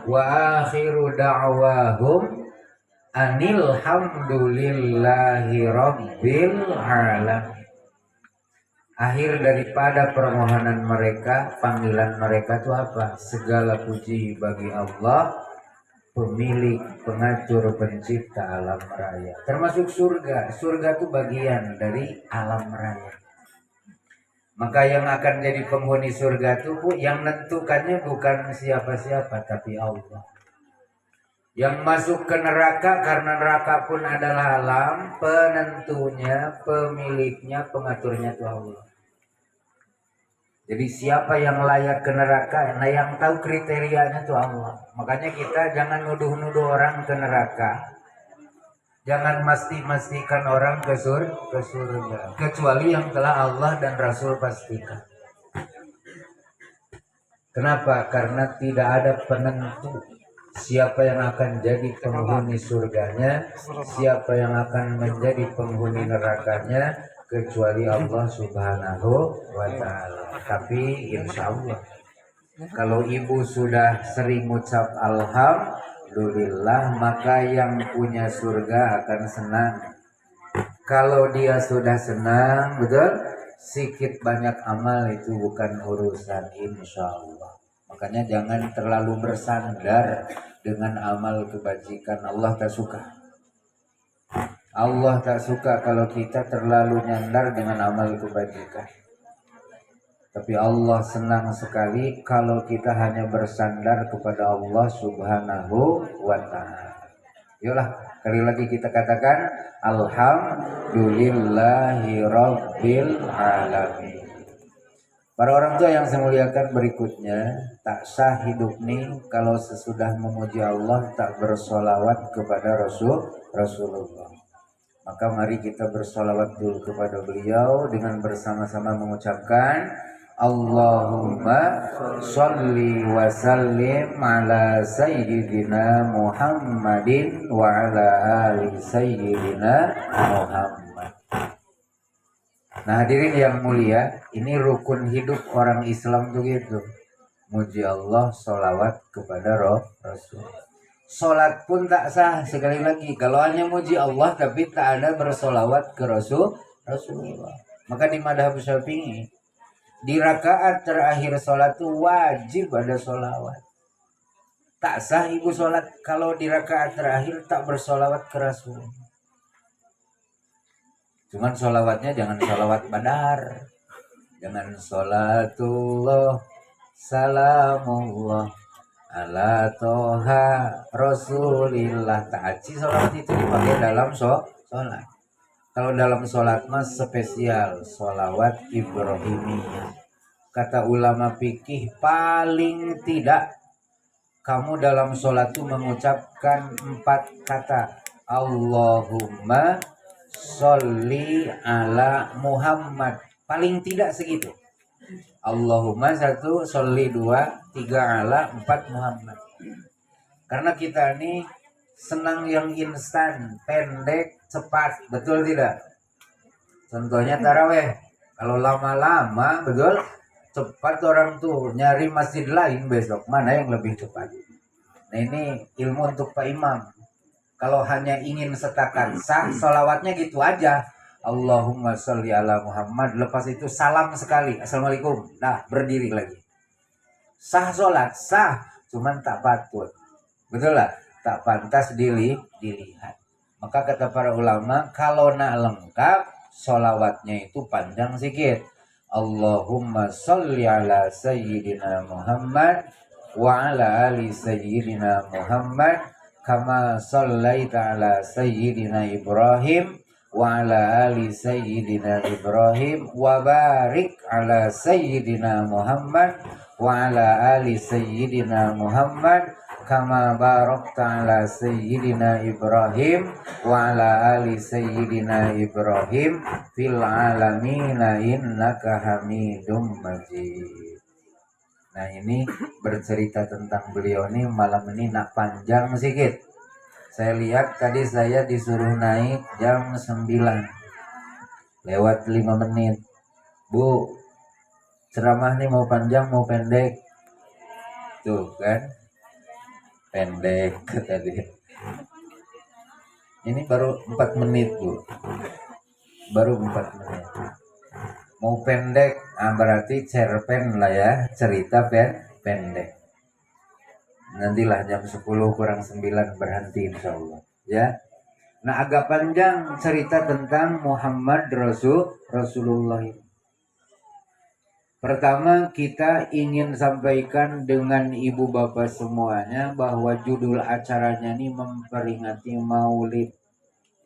Speaker 5: wa akhiru da'wahum anilhamdulillahi rabbil alamin. Akhir daripada permohonan mereka, panggilan mereka itu apa? Segala puji bagi Allah, pemilik, pengatur, pencipta alam raya. Termasuk surga. Surga itu bagian dari alam raya. Maka yang akan jadi penghuni surga itu, Bu, yang nentukannya bukan siapa-siapa, tapi Allah. Yang masuk ke neraka, karena neraka pun adalah alam, penentunya, pemiliknya, pengaturnya itu Allah. Jadi siapa yang layak ke neraka? Nah, yang tahu kriterianya itu Allah. Makanya kita jangan nuduh-nuduh orang ke neraka. Jangan mesti-mestikan orang ke surga. Kecuali yang telah Allah dan Rasul pastikan. Kenapa? Karena tidak ada penentu siapa yang akan jadi penghuni surganya, siapa yang akan menjadi penghuni nerakanya, kecuali Allah Subhanahu wa Ta'ala. Tapi insya Allah, kalau ibu sudah sering ucap alhamdulillah, maka yang punya surga akan senang. Kalau dia sudah senang, betul? Sikit banyak amal itu bukan urusan, insya Allah. Makanya jangan terlalu bersandar dengan amal kebajikan. Allah tak suka. Allah tak suka kalau kita terlalu nyandar dengan amal kebajikan. Tapi Allah senang sekali kalau kita hanya bersandar kepada Allah Subhanahu wa Ta'ala. Yolah, kali lagi kita katakan alhamdulillahi rabbil alamin. Para orang tua yang saya muliakan, berikutnya tak sah hidup nih kalau sesudah memuji Allah tak bersolawat kepada Rasulullah. Maka mari kita bersolawat dulu kepada beliau dengan bersama-sama mengucapkan Allahumma sholli wa sallim ala sayyidina Muhammadin wa ala ali sayyidina Muhammad. Nah, hadirin yang mulia, ini rukun hidup orang Islam tuh gitu. Muji Allah, sholawat kepada Rasul. Sholat pun tak sah, sekali lagi, kalau hanya muji Allah tapi tak ada bersolawat ke Rasulullah. Maka di madhab Syafi'i, di rakaat terakhir sholat itu wajib ada sholawat. Tak sah ibu sholat kalau di rakaat terakhir tak bersolawat ke Rasul. Cuman sholawatnya jangan sholawat badar. Jangan sholatullah salamullah ala toha rasulillah. Ta'aci sholawat itu dipakai dalam sholat. Kalau dalam sholat mas spesial sholawat Ibrahimiyah. Kata ulama fikih, paling tidak kamu dalam sholat itu mengucapkan 4 kata. Allahumma sholli ala Muhammad. Paling tidak segitu. Allahumma 1, sholli 2, 3 ala, 4 Muhammad. Karena kita ini senang yang instan, pendek, cepat, betul tidak? Contohnya taraweh, kalau lama-lama, betul, cepat orang tuh nyari masjid lain besok, mana yang lebih cepat? Nah, ini ilmu untuk Pak Imam. Kalau hanya ingin setakat sah, sholawatnya gitu aja. Allahumma sholli ala Muhammad. Lepas itu salam sekali, assalamualaikum. Nah, berdiri lagi. Sah sholat, sah, cuman tak patut. Betul lah? Tak pantas dilihat. Maka kata para ulama, kalau nak lengkap, sholawatnya itu panjang sedikit. Allahumma sholli ala sayyidina Muhammad wa ala ali sayyidina Muhammad kama shallaita ala sayyidina Ibrahim wa ala ali sayyidina Ibrahim wa barik ala sayyidina Muhammad wa ala ali sayyidina Muhammad kama barakta ala sayyidina Ibrahim wa ala ali sayyidina Ibrahim fil alamina innaka hamidum majid. Nah, ini bercerita tentang beliau nih malam ini nak panjang sedikit. Saya lihat tadi saya disuruh naik jam 9 lewat 5 menit. Bu, ceramah nih mau panjang mau pendek? Tuh kan, pendek tadi. Ini baru 4 menit Bu, baru 4 menit. Mau pendek, berarti cerpen lah ya, cerita pendek. Nantilah jam 10 kurang 9 berhenti insya Allah ya. Nah, agak panjang cerita tentang Muhammad Rasulullah ini. Pertama, kita ingin sampaikan dengan ibu bapak semuanya bahwa judul acaranya ini memperingati Maulid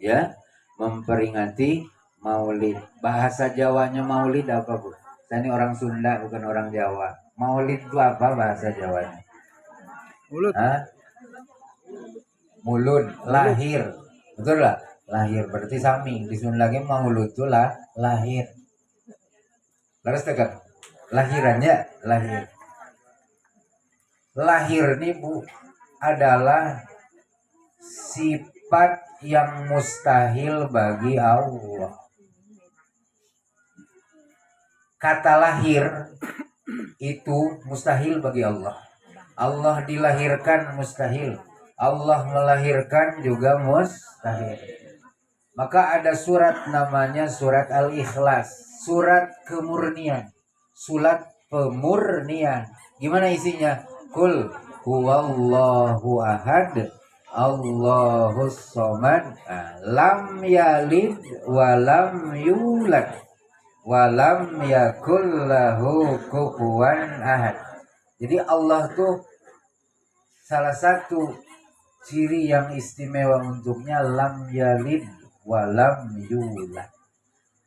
Speaker 5: ya, memperingati Maulid. Bahasa Jawanya Maulid apa Bu? Saya ini orang Sunda bukan orang Jawa. Maulid itu apa bahasa Jawanya?
Speaker 4: Mulut.
Speaker 5: Hah? Mulud, lahir. Betul lah? Lahir berarti sami. Di Sunda lagi maulud itu lah lahir. Laras tekan. Lahirannya lahir. Lahir ini Bu adalah sifat yang mustahil bagi Allah. Kata lahir itu mustahil bagi Allah. Allah dilahirkan mustahil. Allah melahirkan juga mustahil. Maka ada surat namanya surat Al-Ikhlas, surat kemurnian, surat pemurnian. Gimana isinya? Qul huwallahu ahad, Allahus somad, lam yalid walam yulad walam yakul lahu kufuwan ahad. Jadi Allah tuh salah satu ciri yang istimewa untuknya lam yalid walam yulad.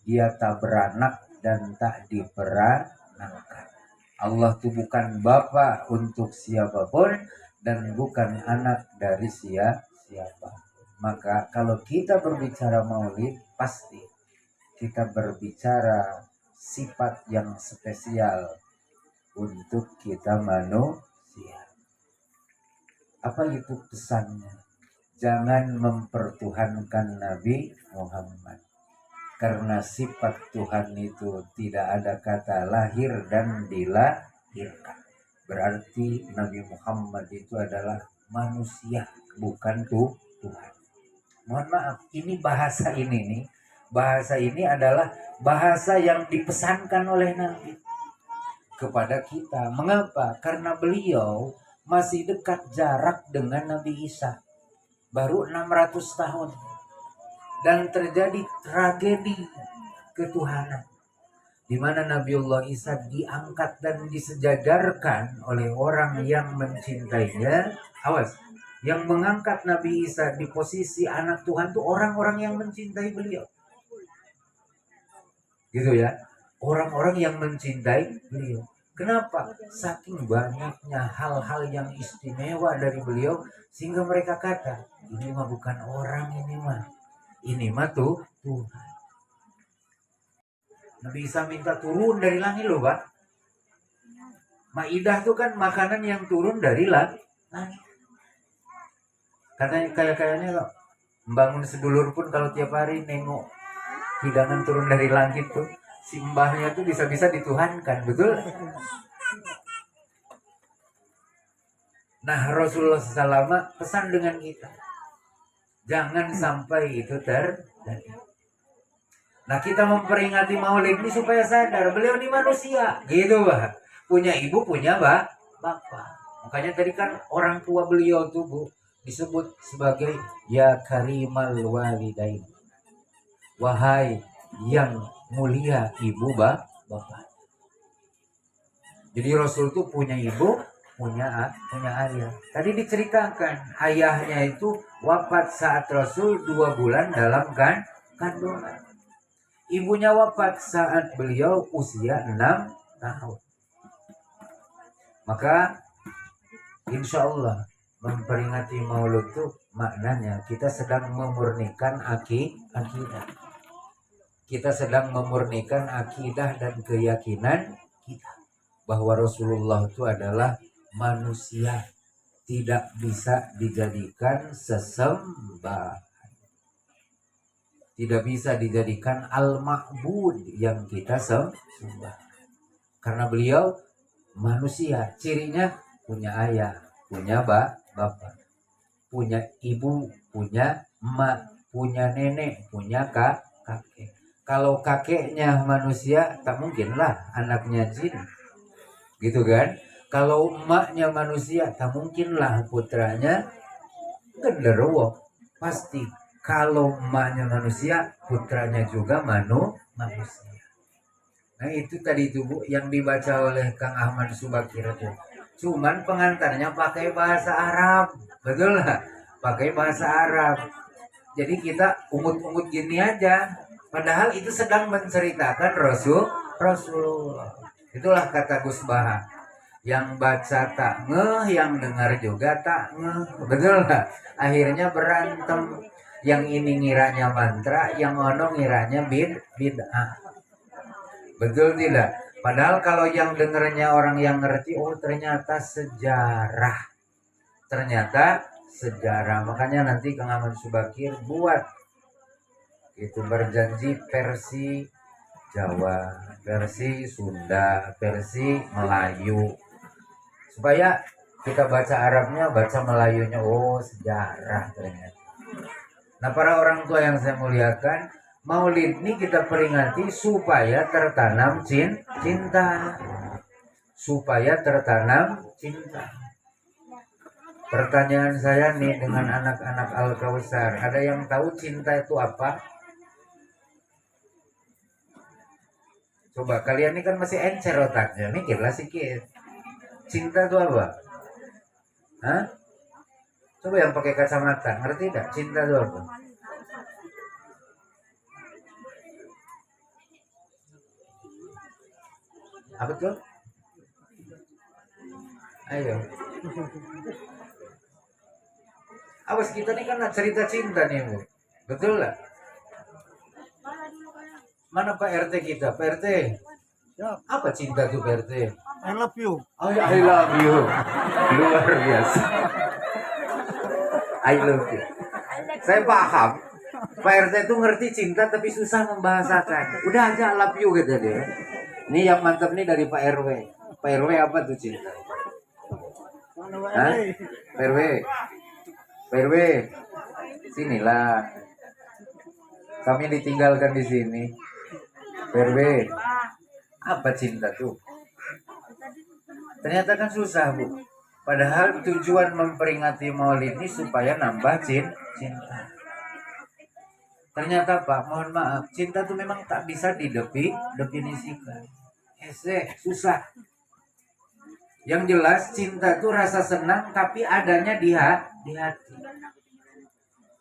Speaker 5: Dia tak beranak dan tak diperanakkan. Allah itu bukan bapa untuk siapapun dan bukan anak dari siapa. Maka kalau kita berbicara maulid, pasti kita berbicara sifat yang spesial untuk kita manusia. Apa itu pesannya? Jangan mempertuhankan Nabi Muhammad. Karena sifat Tuhan itu tidak ada kata lahir dan dilahirkan. Berarti Nabi Muhammad itu adalah manusia, bukan Tuhan. Mohon maaf, ini bahasa ini nih. Bahasa ini adalah bahasa yang dipesankan oleh Nabi kepada kita. Mengapa? Karena beliau masih dekat jarak dengan Nabi Isa. Baru 600 tahun. Dan terjadi tragedi ketuhanan. Di mana Nabiullah Isa diangkat dan disejajarkan oleh orang yang mencintainya. Awas, yang mengangkat Nabi Isa di posisi anak Tuhan itu orang-orang yang mencintai beliau. Gitu ya, orang-orang yang mencintai beliau. Kenapa? Saking banyaknya hal-hal yang istimewa dari beliau sehingga mereka kata, ini mah bukan orang, ini mah Tuhan. Nabi Isa minta turun dari langit loh Pak. Maidah itu kan makanan yang turun dari langit. Katanya kayaknya kok membangun sedulur pun kalau tiap hari nengok hidangan turun dari langit tuh, si mbahnya tuh bisa-bisa dituhankan, betul? Nah Rasulullah SAW pesan dengan kita, jangan sampai itu terjadi. Nah kita memperingati maulid ini supaya sadar beliau ini manusia, gitu Pak. Punya ibu, punya bapak. Makanya tadi kan orang tua beliau tuh Bu disebut sebagai ya karimal walidain. Wahai yang mulia ibu bapak. Jadi Rasul tuh punya ibu, punya ayah. Tadi diceritakan ayahnya itu wafat saat Rasul 2 bulan dalam kandungan. Ibunya wafat saat beliau usia 6 tahun. Maka insya Allah memperingati maulud itu maknanya kita sedang memurnikan akidah. Kita sedang memurnikan akidah dan keyakinan kita bahwa Rasulullah itu adalah manusia, tidak bisa dijadikan sesembahan. Tidak bisa dijadikan al-ma'bud yang kita sembah. Karena beliau manusia, cirinya punya ayah, punya bapak, punya ibu, punya emak, punya nenek, punya kakek. Kalau kakeknya manusia, tak mungkinlah anaknya jin. Gitu kan? Kalau emaknya manusia, tak mungkinlah putranya genderuwo. Pasti. Kalau emaknya manusia, putranya juga manusia. Nah itu tadi itu Bu yang dibaca oleh Kang Ahmad Subakir itu. Cuman pengantarnya pakai bahasa Arab. Betul lah? Pakai bahasa Arab. Jadi kita umut-umut gini aja. Padahal itu sedang menceritakan Rasulullah. Itulah kata Gus Baha. Yang baca tak ngeh, yang dengar juga tak ngeh. Betul nggak? Akhirnya berantem. Yang ini ngiranya mantra, yang ono ngiranya bid'ah. Betul tidak? Padahal kalau yang dengernya orang yang ngerti, oh ternyata sejarah. Ternyata sejarah. Makanya nanti Kang Ahmad Subakir buat itu berjanji versi Jawa, versi Sunda, versi Melayu. Supaya kita baca Arabnya, baca Melayunya, oh sejarah ternyata. Nah, para orang tua yang saya muliakan, Maulid ini kita peringati supaya tertanam cinta. Supaya tertanam cinta. Pertanyaan saya nih dengan anak-anak Al-Kausar, ada yang tahu cinta itu apa? Coba, kalian ini kan masih encer otaknya, mikirlah sedikit. Cinta itu apa? Hah? Coba yang pakai kacamata, ngerti tidak? Cinta itu apa? Apa tuh? Ayo. Awas kita nih kan cerita cinta nih, Bu. Betul lah. Mana Pak RT kita? Pak RT. Apa cinta tuh Pak RT?
Speaker 3: I love you.
Speaker 5: Oh, I love you. Luar biasa. I love you. Saya paham. Pak RT itu ngerti cinta tapi susah membahasakan. Udah aja I love you gitu dia. Ini yang mantap nih dari Pak RW. Pak RW apa tuh cinta? Hah? Pak RW. Pak RW. Sinilah. Kami ditinggalkan di sini. Pak RW. Apa cinta tuh? Ternyata kan susah, Bu. Padahal tujuan memperingati Maulid ini supaya nambah cinta. Ternyata Pak, mohon maaf, cinta itu memang tak bisa didefinisikan. Susah. Yang jelas cinta itu rasa senang tapi adanya di hati.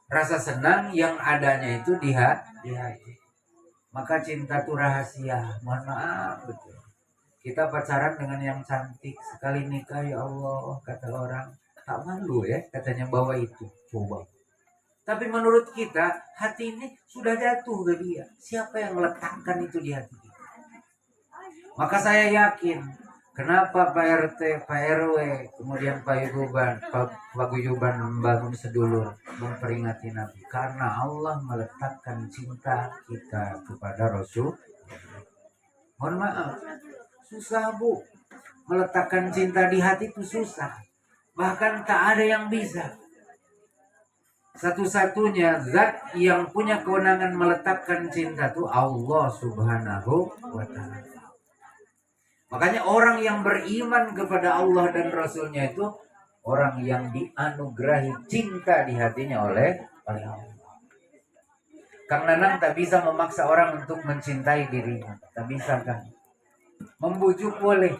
Speaker 5: Rasa senang yang adanya itu di hati. Maka cinta itu rahasia. Mohon maaf betul. Kita pacaran dengan yang cantik, sekali nikah ya Allah, kata orang, tak malu ya katanya bawa itu. Coba. Tapi menurut kita, hati ini sudah jatuh ke dia. Siapa yang meletakkan itu di hati kita? Maka saya yakin, kenapa Pak RT, Pak RW, kemudian Pak Guyuban membangun sedulur, memperingati Nabi. Karena Allah meletakkan cinta kita kepada Rasul. Mohon maaf, susah Bu. Meletakkan cinta di hati itu susah. Bahkan tak ada yang bisa. Satu-satunya zat yang punya kewenangan meletakkan cinta itu Allah Subhanahu wa Ta'ala. Makanya orang yang beriman kepada Allah dan Rasulnya itu orang yang dianugerahi cinta di hatinya oleh Allah. Kang Nanang tak bisa memaksa orang untuk mencintai dirinya. Tak bisa kan. Membujuk boleh.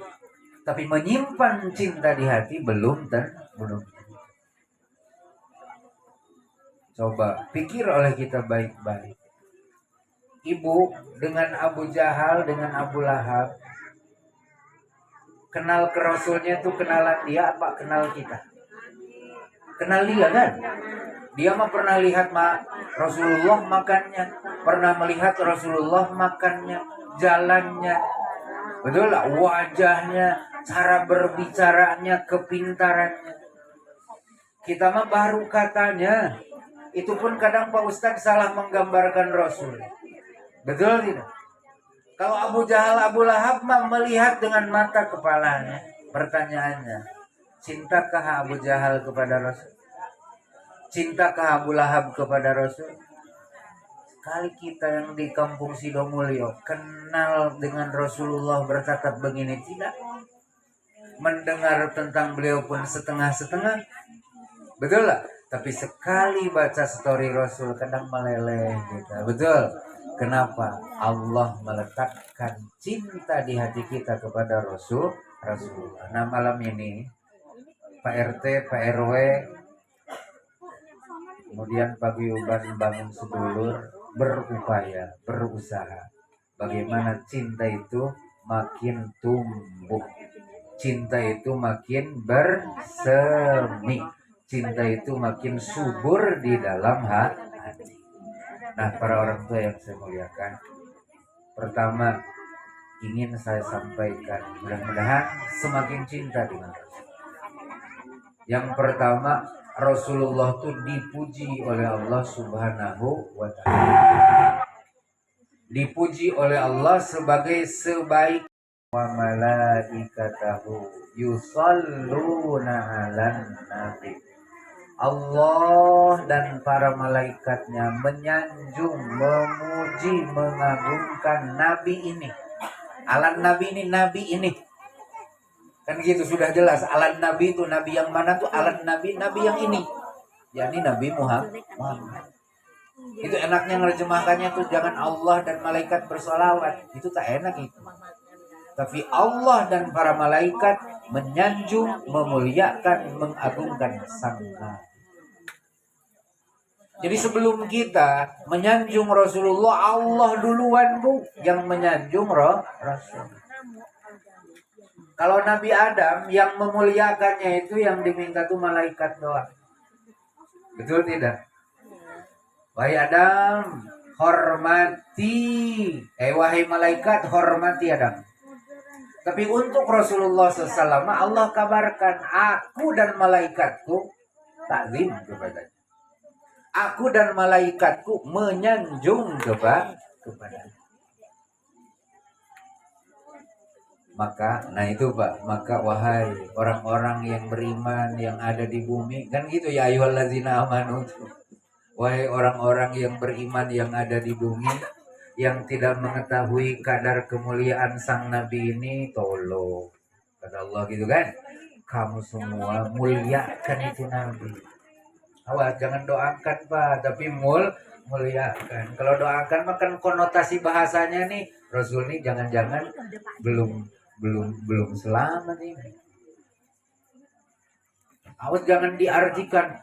Speaker 5: Tapi menyimpan cinta di hati belum. Coba pikir oleh kita baik-baik. Ibu dengan Abu Jahal, dengan Abu Lahab, kenal ke Rasulnya itu kenalan dia apa kenal kita? Kenal dia kan? Dia mah pernah lihat Rasulullah makannya, pernah melihat Rasulullah makannya, jalannya, betul lah, wajahnya, cara berbicaranya, kepintarannya. Kita mah baru katanya. Itu pun kadang Pak Ustadz salah menggambarkan Rasul. Betul tidak? Kalau Abu Jahal, Abu Lahab melihat dengan mata kepalanya. Pertanyaannya, cintakah Abu Jahal kepada Rasul? Cintakah Abu Lahab kepada Rasul? Sekali kita yang di kampung Sidomulyo kenal dengan Rasulullah bertatap begini, tidak. Mendengar tentang beliau pun setengah-setengah. Betul lah? Tapi sekali baca story Rasul kadang meleleh gitu. Betul. Kenapa? Allah meletakkan cinta di hati kita kepada Rasulullah. Nah malam ini Pak RT, Pak RW, kemudian Pak Guyuban bangun sedulur berupaya, berusaha bagaimana cinta itu makin tumbuh, cinta itu makin bersemi, cinta itu makin subur di dalam hati. Nah, para orang tua yang saya muliakan, pertama ingin saya sampaikan, mudah-mudahan semakin cinta dengan Rasul. Yang pertama, Rasulullah itu dipuji oleh Allah Subhanahu wa Ta'ala. Dipuji oleh Allah sebagai sebaik wa malaikatahu yusalluna 'alan nabi. Allah dan para malaikatnya menyanjung, memuji, mengagungkan nabi ini. Alan nabi ini, nabi ini. Kan gitu sudah jelas. Alan nabi itu nabi yang mana tuh? Alan nabi, nabi yang ini. yakni Nabi Muhammad. Itu enaknya nerjemahkannya tuh jangan Allah dan malaikat bersolawat. Itu tak enak itu. Tapi Allah dan para malaikat menyanjung, memuliakan, mengagungkan sang Nabi. Jadi sebelum kita menyanjung Rasulullah, Allah duluan bu yang menyanjung Rasul. Kalau Nabi Adam yang memuliakannya itu yang diminta tuh malaikat doang. Betul tidak? Wahai Adam, hormati. Wahai malaikat, hormati Adam. Tapi untuk Rasulullah SAW, Allah kabarkan, aku dan malaikatku takzim kepadanya. Aku dan malaikatku menyanjung kepadanya. Maka, nah itu Pak, maka wahai orang-orang yang beriman yang ada di bumi, kan gitu ya ayyuhallazina amanu. Wahai orang-orang yang beriman yang ada di bumi, yang tidak mengetahui kadar kemuliaan sang Nabi ini, tolong. Kata Allah gitu kan, kamu semua muliakan itu Nabi. Awas, jangan doakan Pak, tapi muliakan. Kalau doakan makan konotasi bahasanya nih, Rasul nih jangan-jangan belum selamat ini. Awas jangan diartikan,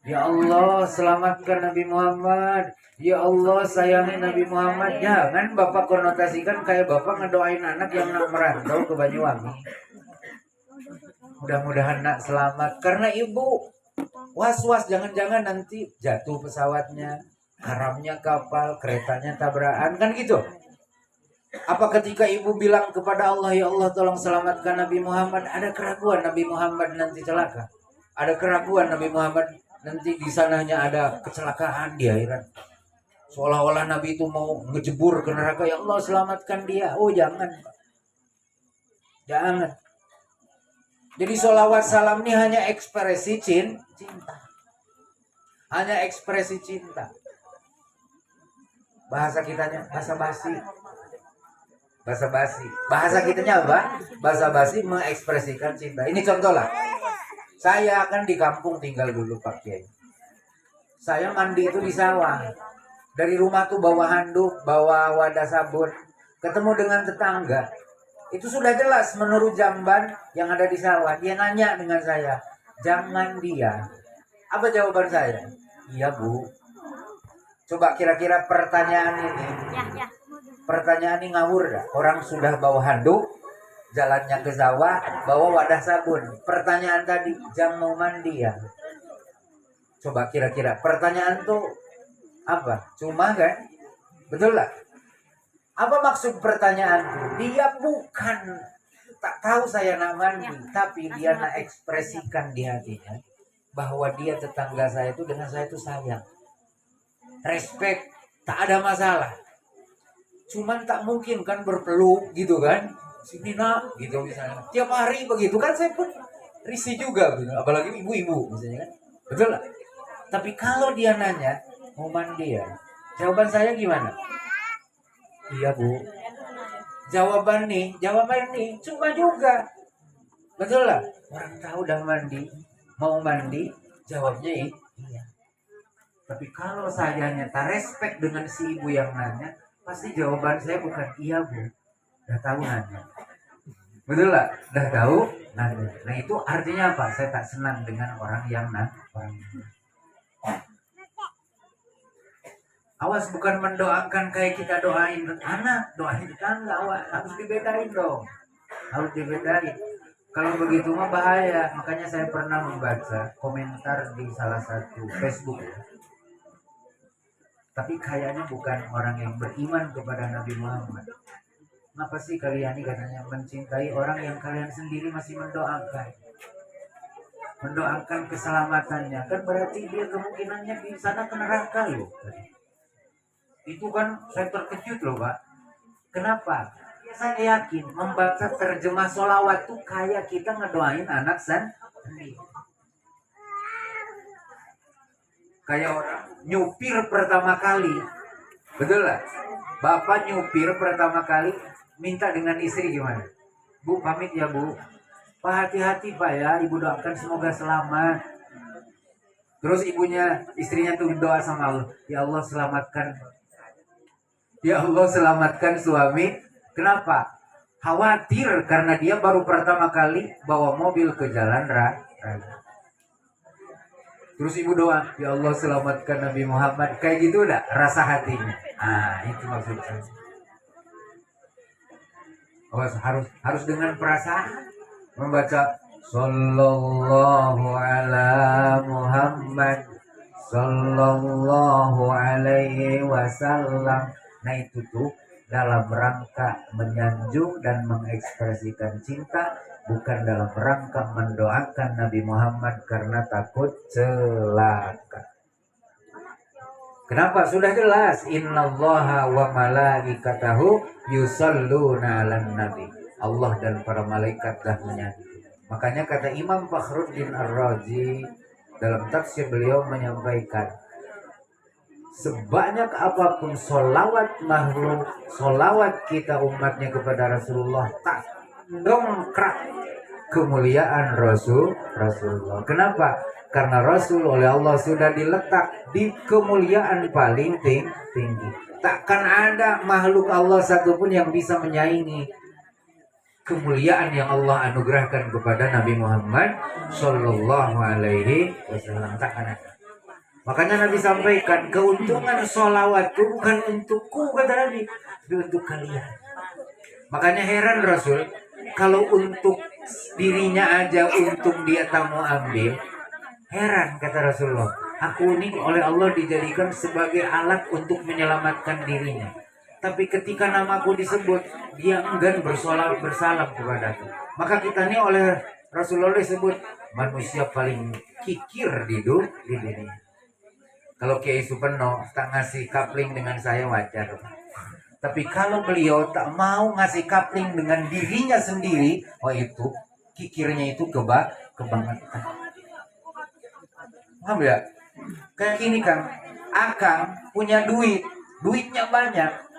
Speaker 5: ya Allah selamatkan Nabi Muhammad, ya Allah sayangi Nabi Muhammad. Jangan Bapak konotasikan kayak Bapak ngedoain anak yang nak merantau ke Banyuwangi. Mudah-mudahan nak selamat, karena ibu was-was jangan-jangan nanti jatuh pesawatnya, karamnya kapal, keretanya tabrakan, kan gitu. Apa ketika ibu bilang kepada Allah, ya Allah tolong selamatkan Nabi Muhammad, ada keraguan Nabi Muhammad nanti celaka, ada keraguan Nabi Muhammad nanti di sananya ada kecelakaan di akhirat, seolah-olah Nabi itu mau ngejebur ke neraka, ya Allah selamatkan dia. Oh jangan, jangan. Jadi sholawat salam ini hanya ekspresi cinta, hanya ekspresi cinta. Bahasa kitanya bahasa basi. Bahasa kitanya apa? Bahasa basi mengekspresikan cinta. Ini contoh lah. Saya akan di kampung tinggal dulu Pak Kiai. Saya mandi itu di sawah. Dari rumah tuh bawa handuk, bawa wadah sabun. Ketemu dengan tetangga. Itu sudah jelas menurut jamban yang ada di sawah. Dia nanya dengan saya, jangan dia. Apa jawaban saya? Iya Bu. Coba kira-kira pertanyaan ini. Pertanyaan ini ngawur dah. Orang sudah bawa handuk, jalannya ke sawah, bawa wadah sabun. Pertanyaan tadi, jam mau mandi ya? Coba kira-kira pertanyaan tuh apa? Cuma kan? Betul lah? Apa maksud pertanyaan? Dia bukan tak tahu saya nak mandi, tapi dia nak ekspresikan di hatinya bahwa dia tetangga saya itu dengan saya itu sayang, respect, tak ada masalah. Cuman tak mungkin kan berpeluk gitu kan, sini nak gitu misalnya. Tiap hari begitu kan saya pun risih juga gitu. Apalagi ibu-ibu misalnya kan. Betul lah. Tapi kalau dia nanya mau mandi ya, jawaban saya gimana? Iya Bu. Jawaban nih cuma juga. Betul lah. Orang tahu udah mandi, mau mandi, jawabnya iya. Tapi kalau saya nyata respect dengan si ibu yang nanya, pasti jawaban saya bukan iya Bu. Udah tahu nanya. Betul lah. Udah tahu nanya. Nah itu artinya apa? Saya tak senang dengan orang yang nanya. Awas bukan mendoakan kayak kita doain anak, doain tetangga, awas harus dibedain dong. Harus dibedain. Kalau begitu mah bahaya. Makanya saya pernah membaca komentar di salah satu Facebook ya. Tapi kayaknya bukan orang yang beriman kepada Nabi Muhammad. Kenapa sih kalian ini katanya mencintai orang yang kalian sendiri masih mendoakan? Mendoakan keselamatannya. Kan berarti dia kemungkinannya di sana ke neraka loh. Itu kan saya terkejut loh Pak. Kenapa? Saya yakin membaca terjemah sholawat tuh kayak kita ngedoain anak sendiri. Kayak orang nyupir pertama kali. Betul lah. Bapak nyupir pertama kali minta dengan istri gimana? Bu pamit ya bu. Pak hati-hati Pak ya. Ibu doakan semoga selamat. Terus istrinya tuh doa sama Allah. Ya Allah selamatkan. Ya Allah selamatkan suami. Kenapa? Khawatir karena dia baru pertama kali bawa mobil ke jalan raya. Terus ibu doa, ya Allah selamatkan Nabi Muhammad. Kayak gitu udah rasa hatinya. Itu maksudnya. Harus dengan perasaan membaca Sallallahu ala Muhammad Sallallahu alaihi wasallam. Nah itu tuh dalam rangka menyanjung dan mengekspresikan cinta, bukan dalam rangka mendoakan Nabi Muhammad karena takut celaka. Kenapa? Sudah jelas. Innallaha wa malaikatahu yusalluna 'alan nabi. Allah dan para malaikat dah menyanjung. Makanya kata Imam Fakhruddin Ar-Razi dalam tafsir beliau menyampaikan, sebanyak apapun solawat makhluk, solawat kita umatnya kepada Rasulullah tak dongkrak kemuliaan Rasulullah. Kenapa? Karena Rasul oleh Allah sudah diletak di kemuliaan paling tinggi. Takkan ada makhluk Allah satupun yang bisa menyaingi kemuliaan yang Allah anugerahkan kepada Nabi Muhammad Sallallahu Alaihi Wasallam. Takkan ada. Makanya Nabi sampaikan, keuntungan sholawat itu bukan untukku kata Nabi, tapi untuk kalian. Makanya heran Rasul, kalau untuk dirinya aja untung dia tak mau ambil, heran kata Rasulullah. Aku ini oleh Allah dijadikan sebagai alat untuk menyelamatkan dirinya. Tapi ketika namaku disebut, dia enggan bersalam kepadaku. Maka kita ini oleh Rasulullah disebut manusia paling kikir di dunia. Kalau Kiai Supeno tak ngasih kapling dengan saya wajar. Tapi kalau beliau tak mau ngasih kapling dengan dirinya sendiri, itu kikirnya itu kebangetan. Paham ya? Kayak gini Kang, Akang punya duitnya banyak.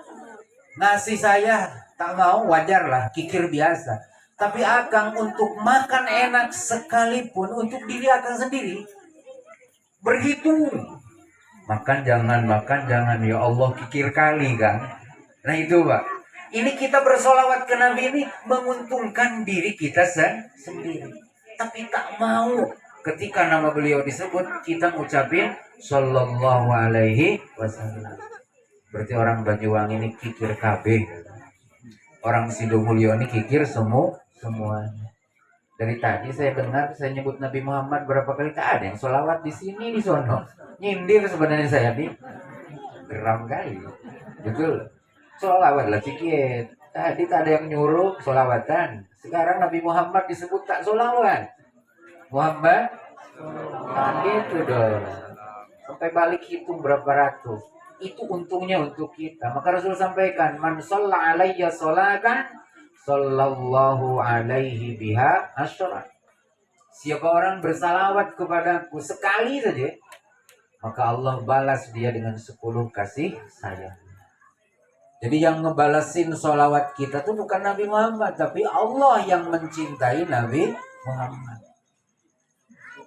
Speaker 5: Ngasih saya tak mau wajar lah, kikir biasa. Tapi Akang untuk makan enak sekalipun untuk diri Akang sendiri berhitung. Makan jangan ya Allah, kikir kali kan. Nah itu Pak, ini kita bersolawat ke Nabi ini menguntungkan diri kita sendiri. Tapi tak mau ketika nama beliau disebut kita ngucapin Sallallahu alaihi wasallam. Berarti orang Banyuwangi ini kikir KB. Orang Sidomulyo ini kikir semuanya. Dari tadi saya dengar saya nyebut Nabi Muhammad berapa kali, tak ada yang sholawat di sini di sono. Nyindir sebenarnya saya nih. Geram kali. Betul. Sholawat lah sikit. Tadi tak ada yang nyuruh sholawatan. Sekarang Nabi Muhammad disebut tak sholawat. Muhammad gitu dong. Sampai balik hitung berapa ratus. Itu untungnya untuk kita. Maka Rasul sampaikan, man shalla alayya sholatan Sallallahu alaihi biha asyara. Siapa orang bersalawat kepadaku sekali saja, maka Allah balas dia dengan 10 kasih sayang. Jadi yang ngebalasin sholawat kita tuh bukan Nabi Muhammad, tapi Allah yang mencintai Nabi Muhammad.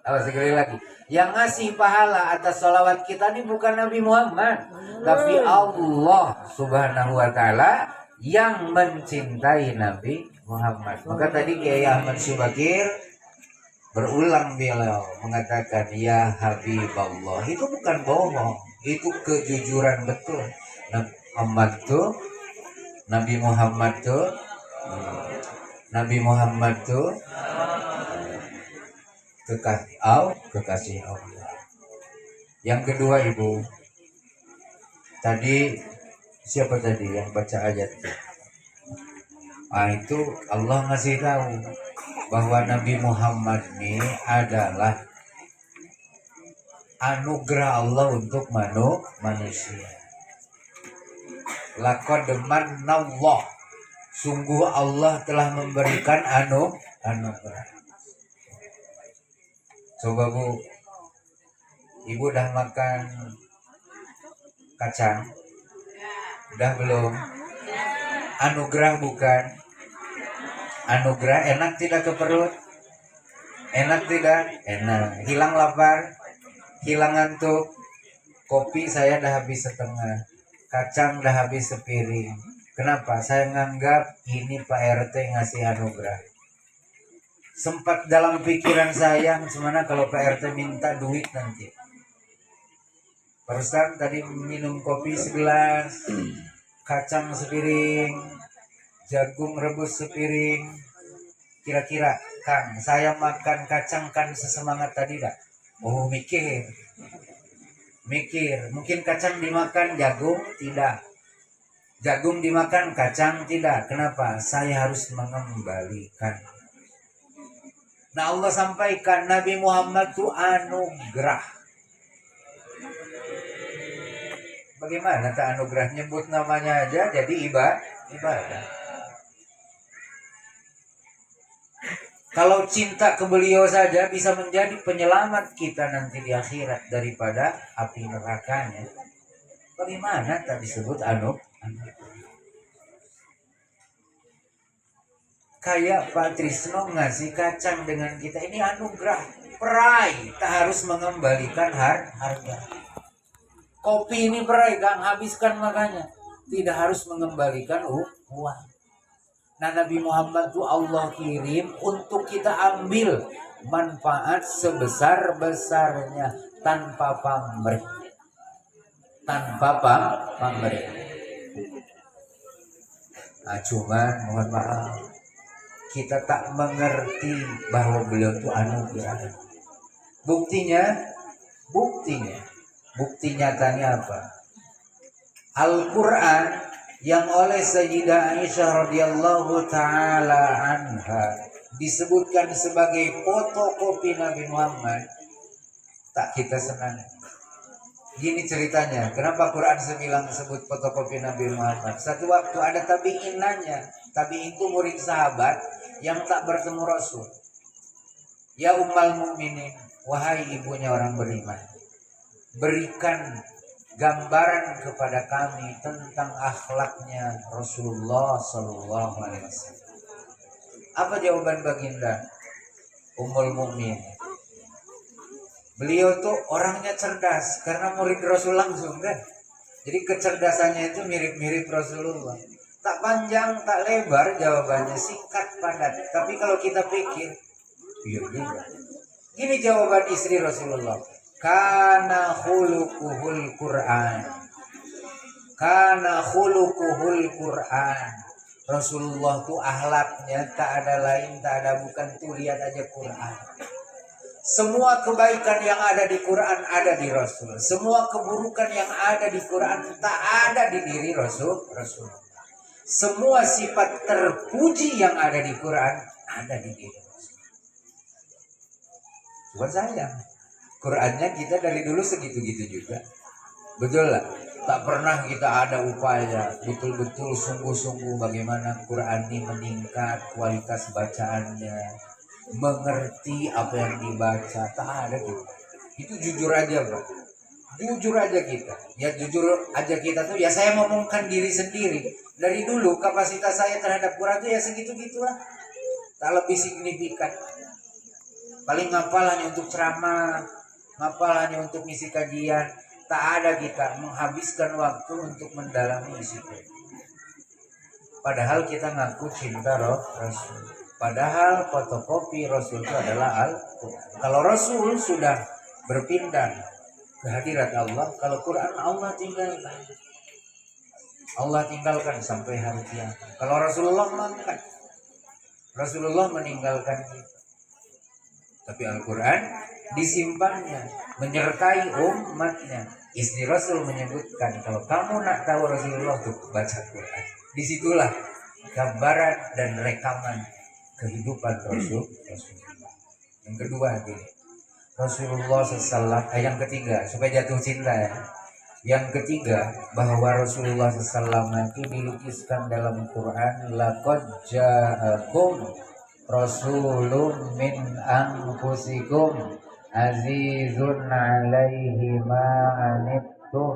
Speaker 5: Sekali lagi, yang ngasih pahala atas sholawat kita ini bukan Nabi Muhammad, tapi Allah Subhanahu wa Ta'ala yang mencintai Nabi Muhammad. Maka tadi Kiai Ahmad Subakir berulang beliau mengatakan ya Habiballah. Itu bukan bohong, Itu kejujuran betul. Nabi Muhammad tuh kekasih Allah. Yang kedua Ibu, tadi siapa tadi yang baca ayat itu? Itu Allah ngasih tahu bahwa Nabi Muhammad ini adalah anugerah Allah untuk manusia. Laqad manallah, sungguh Allah telah memberikan anugerah. Coba Bu, Ibu udah makan kacang? Udah belum? Anugerah bukan? Anugerah enak tidak ke perut? Enak tidak? Enak. Hilang lapar? Hilang ngantuk? Kopi saya dah habis setengah. Kacang dah habis sepiring. Kenapa? Saya nganggap ini Pak RT ngasih anugerah. Sempat dalam pikiran saya, gimana kalau Pak RT minta duit nanti. Barusan tadi minum kopi segelas, kacang sepiring, jagung rebus sepiring. Kira-kira, Kang, saya makan kacang kan sesemangat tadi dah? Oh, mikir. Mungkin kacang dimakan, jagung tidak. Jagung dimakan, kacang tidak. Kenapa? Saya harus mengembalikan. Nah, Allah sampaikan Nabi Muhammad itu anugerah. Bagaimana tak anugerah? Nyebut namanya aja jadi ibadah. Kalau cinta ke beliau saja bisa menjadi penyelamat kita nanti di akhirat daripada api nerakanya. Bagaimana tak disebut anugerah? Kayak Pak Trisno ngasih kacang dengan kita, ini anugerah. Perai, tak harus mengembalikan harga. Kopi ini perai, Kang, habiskan makanya. Tidak harus mengembalikan uang. Nah, Nabi Muhammad itu Allah kirim untuk kita ambil manfaat sebesar-besarnya tanpa pamrih. Nah, cuman mohon maaf, kita tak mengerti bahwa beliau itu anugerah. Bukti nyatanya apa? Al-Quran yang oleh Sayyidah Aisyah radhiyallahu taala anha disebutkan sebagai fotokopi Nabi Muhammad, tak kita senang. Gini ceritanya, kenapa Quran sebilang sebut fotokopi Nabi Muhammad? Satu waktu ada tabi'in nanya, tabi'in itu murid sahabat yang tak bertemu Rasul. Ya Ummul Mukminin, wahai ibunya orang beriman, berikan gambaran kepada kami tentang akhlaknya Rasulullah Sallallahu Alaihi Wasallam. Apa jawaban baginda Ummul Mukminin? Beliau tuh orangnya cerdas karena murid Rasul langsung kan. Jadi kecerdasannya itu mirip-mirip Rasulullah. Tak panjang, tak lebar jawabannya, singkat padat. Tapi kalau kita pikir, iya juga. Gini jawaban istri Rasulullah. Kana khuluquhul Qur'an. Rasulullah tuh akhlaknya tak ada lain, tak ada bukan, tuh lihat aja Quran. Semua kebaikan yang ada di Quran ada di Rasul. Semua keburukan yang ada di Quran tak ada di diri Rasul. Semua sifat terpuji yang ada di Quran ada di diri Rasul. Cuma sayang, Qurannya kita dari dulu segitu-gitu juga. Betul lah. Tak pernah kita ada upaya betul-betul sungguh-sungguh bagaimana Quran ini meningkat kualitas bacaannya, mengerti apa yang dibaca. Tak ada gitu. Itu jujur aja, bro. Jujur aja kita. Ya jujur aja kita tuh ya saya ngomongkan diri sendiri. Dari dulu kapasitas saya terhadap Quran tuh ya segitu-gitulah. Tak lebih signifikan. Paling ngapal hanya untuk ceramah, ngapal hanya untuk misi kajian. Tak ada kita menghabiskan waktu untuk mendalami isi Quran. Padahal kita ngaku cinta Rasul. Padahal fotokopi Rasul itu adalah Al-Quran. Kalau Rasul sudah berpindah ke kehadirat Allah, kalau Quran Allah tinggalkan. Allah tinggalkan sampai hari kiamat. Kalau Rasulullah mengangkat, Rasulullah meninggalkan kita. Tapi Al-Quran disimpannya, menyertai umatnya. Istri Rasul menyebutkan, kalau kamu nak tahu Rasulullah tuh baca Quran. Disitulah gambaran dan rekaman kehidupan Rasulullah. Yang kedua gini, Rasulullah SAW, yang ketiga supaya jatuh cinta ya. Yang ketiga, bahwa Rasulullah SAW itu dilukiskan dalam Quran, laqad ja'akum rasulun min anfusikum azizun alaihi ma anittum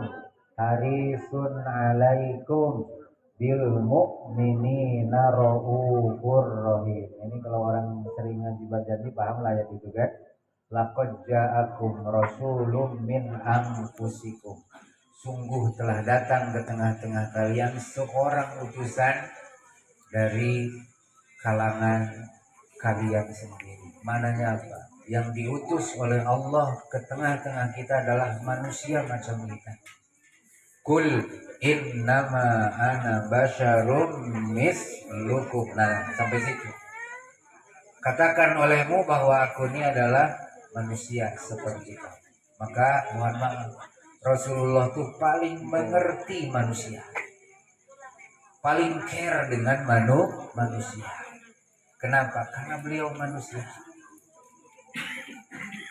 Speaker 5: harisun alaikum bil mu'minina raufur rahim. Ini kalau orang sering ngaji bacaan ini paham lah ayat itu kan. Laqad ja'akum rasulun min anfusikum. Sungguh telah datang ke tengah-tengah kalian seorang utusan dari kalangan kalian sendiri. Mananya apa? Yang diutus oleh Allah ke tengah-tengah kita adalah manusia macam kita. Kul innama ana basyarum mislukum. Nah, sampai situ. Katakan olehmu bahwa aku ini adalah manusia seperti kamu. Maka mohon maaf, Rasulullah tuh paling mengerti manusia, paling care dengan manusia. Kenapa? Karena beliau manusia.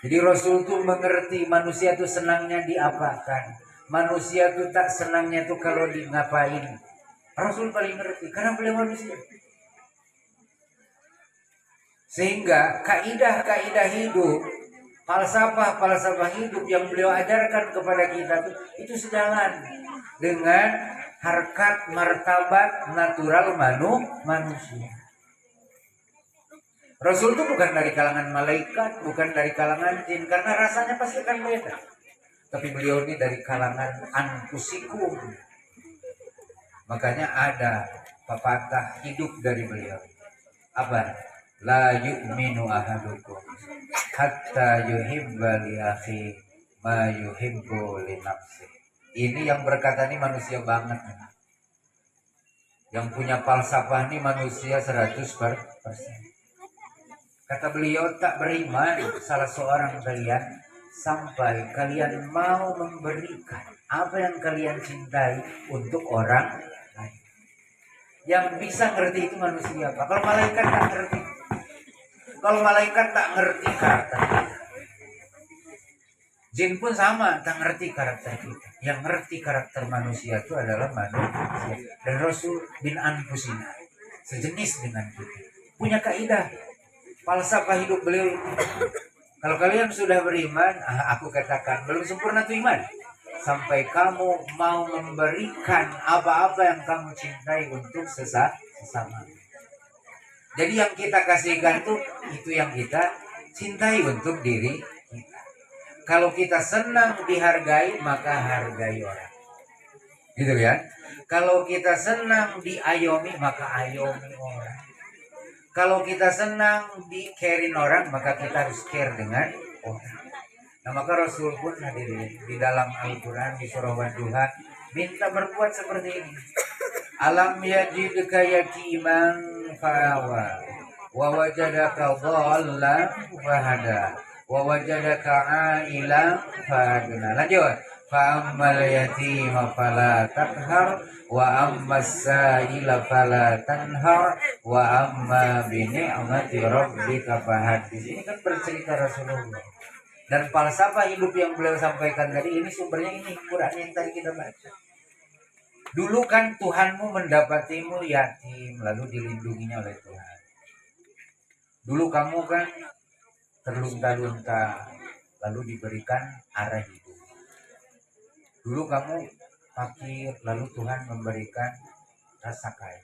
Speaker 5: Jadi Rasul tuh mengerti manusia tuh senangnya diapakan, manusia tuh tak senangnya tuh kalau di ngapain. Rasul paling ngerti karena beliau manusia. Sehingga kaidah-kaidah hidup, falsafah hidup yang beliau ajarkan kepada kita itu sejalan dengan harkat martabat natural manusia. Rasul itu bukan dari kalangan malaikat, bukan dari kalangan jin, karena rasanya pasti akan beda. Tapi beliau ini dari kalangan anfusikum. Makanya ada pepatah hidup dari beliau. Apa? La yu'minu ahadukum hatta yuhibba li akhi ma yuhibbu li nafsi. Ini yang berkata ini manusia banget. Yang punya falsafah ini manusia 100%. Kata beliau, tak beriman salah seorang kalian sampai kalian mau memberikan apa yang kalian cintai untuk orang lain. Yang bisa ngerti itu manusia. Kalau malaikat tak ngerti. Kalau malaikat tak ngerti karakter kita. Jin pun sama, tak ngerti karakter kita. Yang ngerti karakter manusia itu adalah manusia. Dan Rasul bin Anfusina, sejenis dengan kita, punya kaidah falsafah hidup beliau. Kalau kalian sudah beriman, aku katakan belum sempurna tuh iman. Sampai kamu mau memberikan apa-apa yang kamu cintai untuk sesama. Jadi yang kita kasihkan tuh itu yang kita cintai untuk diri kita. Kalau kita senang dihargai, maka hargai orang. Gitu ya. Kalau kita senang diayomi, maka ayomi orang. Kalau kita senang di-carein orang, maka kita harus care dengan orang. Nah, maka Rasul pun hadirin di dalam Al-Quran di surah Wadduha minta berbuat seperti ini. Alam yajidka yatiman fa'awa wa wajadaka dhallan fahada wa wajadaka a'ilan fa'agna. Lanjut. Fa'ammal yatima fala takhar wa ammas sa'ila fala tanhar wa amma bi ni'mati rabbika fahaddits. Ini kan bercerita Rasulullah. Dan falsafah hidup yang beliau sampaikan tadi ini sumbernya ini Quran yang tadi kita baca. Dulu kan Tuhanmu mendapatimu yatim lalu dilindunginya oleh Tuhan. Dulu kamu kan terlunta-lunta lalu diberikan arah hidup. Dulu kamu fakir lalu Tuhan memberikan rasa kaya.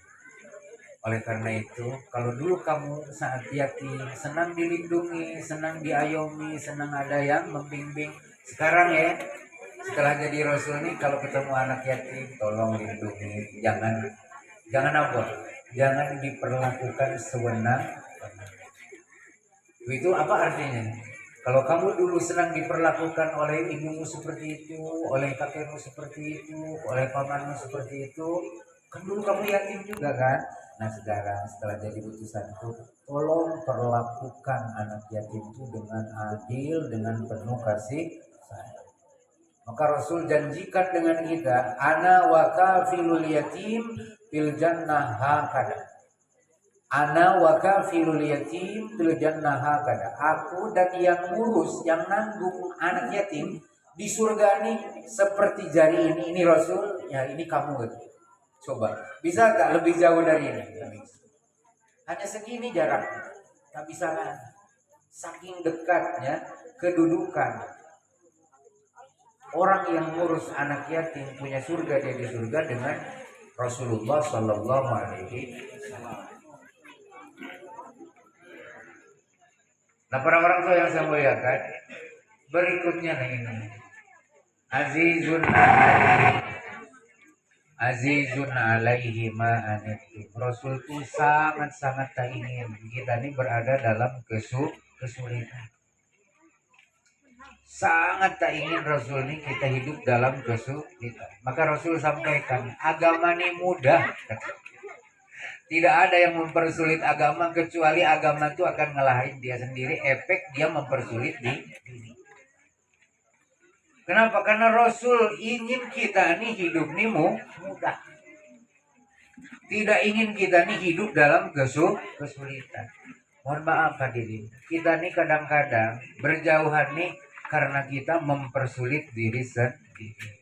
Speaker 5: Oleh karena itu, kalau dulu kamu saat yatim, senang dilindungi, senang diayomi, senang ada yang membimbing. Sekarang ya, setelah jadi Rasul nih, kalau ketemu anak yatim, tolong lindungi. Jangan apa? Jangan diperlakukan sewenang-wenang. Itu apa artinya? Kalau kamu dulu senang diperlakukan oleh ibumu seperti itu, oleh kakekmu seperti itu, oleh pamanmu seperti itu, kan dulu kamu yatim juga kan? Nah sekarang setelah jadi utusanku, tolong perlakukan anak yatim itu dengan adil, dengan penuh kasih sayang. Maka Rasul janjikan dengan kita, ana wa kafilul yatim fil jannah hakada. Ana wa kafilul yatim fil jannah hakada. Aku dan yang ngurus, yang nanggung anak yatim di surga nih seperti jari ini. Ini Rasul, ya ini kamu gitu. Coba, bisa gak lebih jauh dari ini? Hanya segini jarak, tak bisa lah. Saking dekatnya kedudukan orang yang ngurus anak yatim punya surga, dia di surga dengan Rasulullah Sallallahu Alaihi Wasallam. Nah para orang tua yang saya muliakan, berikutnya nih ini Azizun alaihi ma'anitum. Rasul itu sangat-sangat tak ingin kita ini berada dalam kesulitan. Sangat tak ingin Rasul ini kita hidup dalam kesulitan. Maka Rasul sampaikan, agama ini mudah. Tidak ada yang mempersulit agama kecuali agama itu akan ngelahin dia sendiri. Efek dia mempersulit diri. Kenapa? Karena Rasul ingin kita ini hidup ini mudah. Tidak ingin kita ini hidup dalam kesulitan. Mohon maaf hadirin, kita ini kadang-kadang berjauhan nih karena kita mempersulit diri sendiri.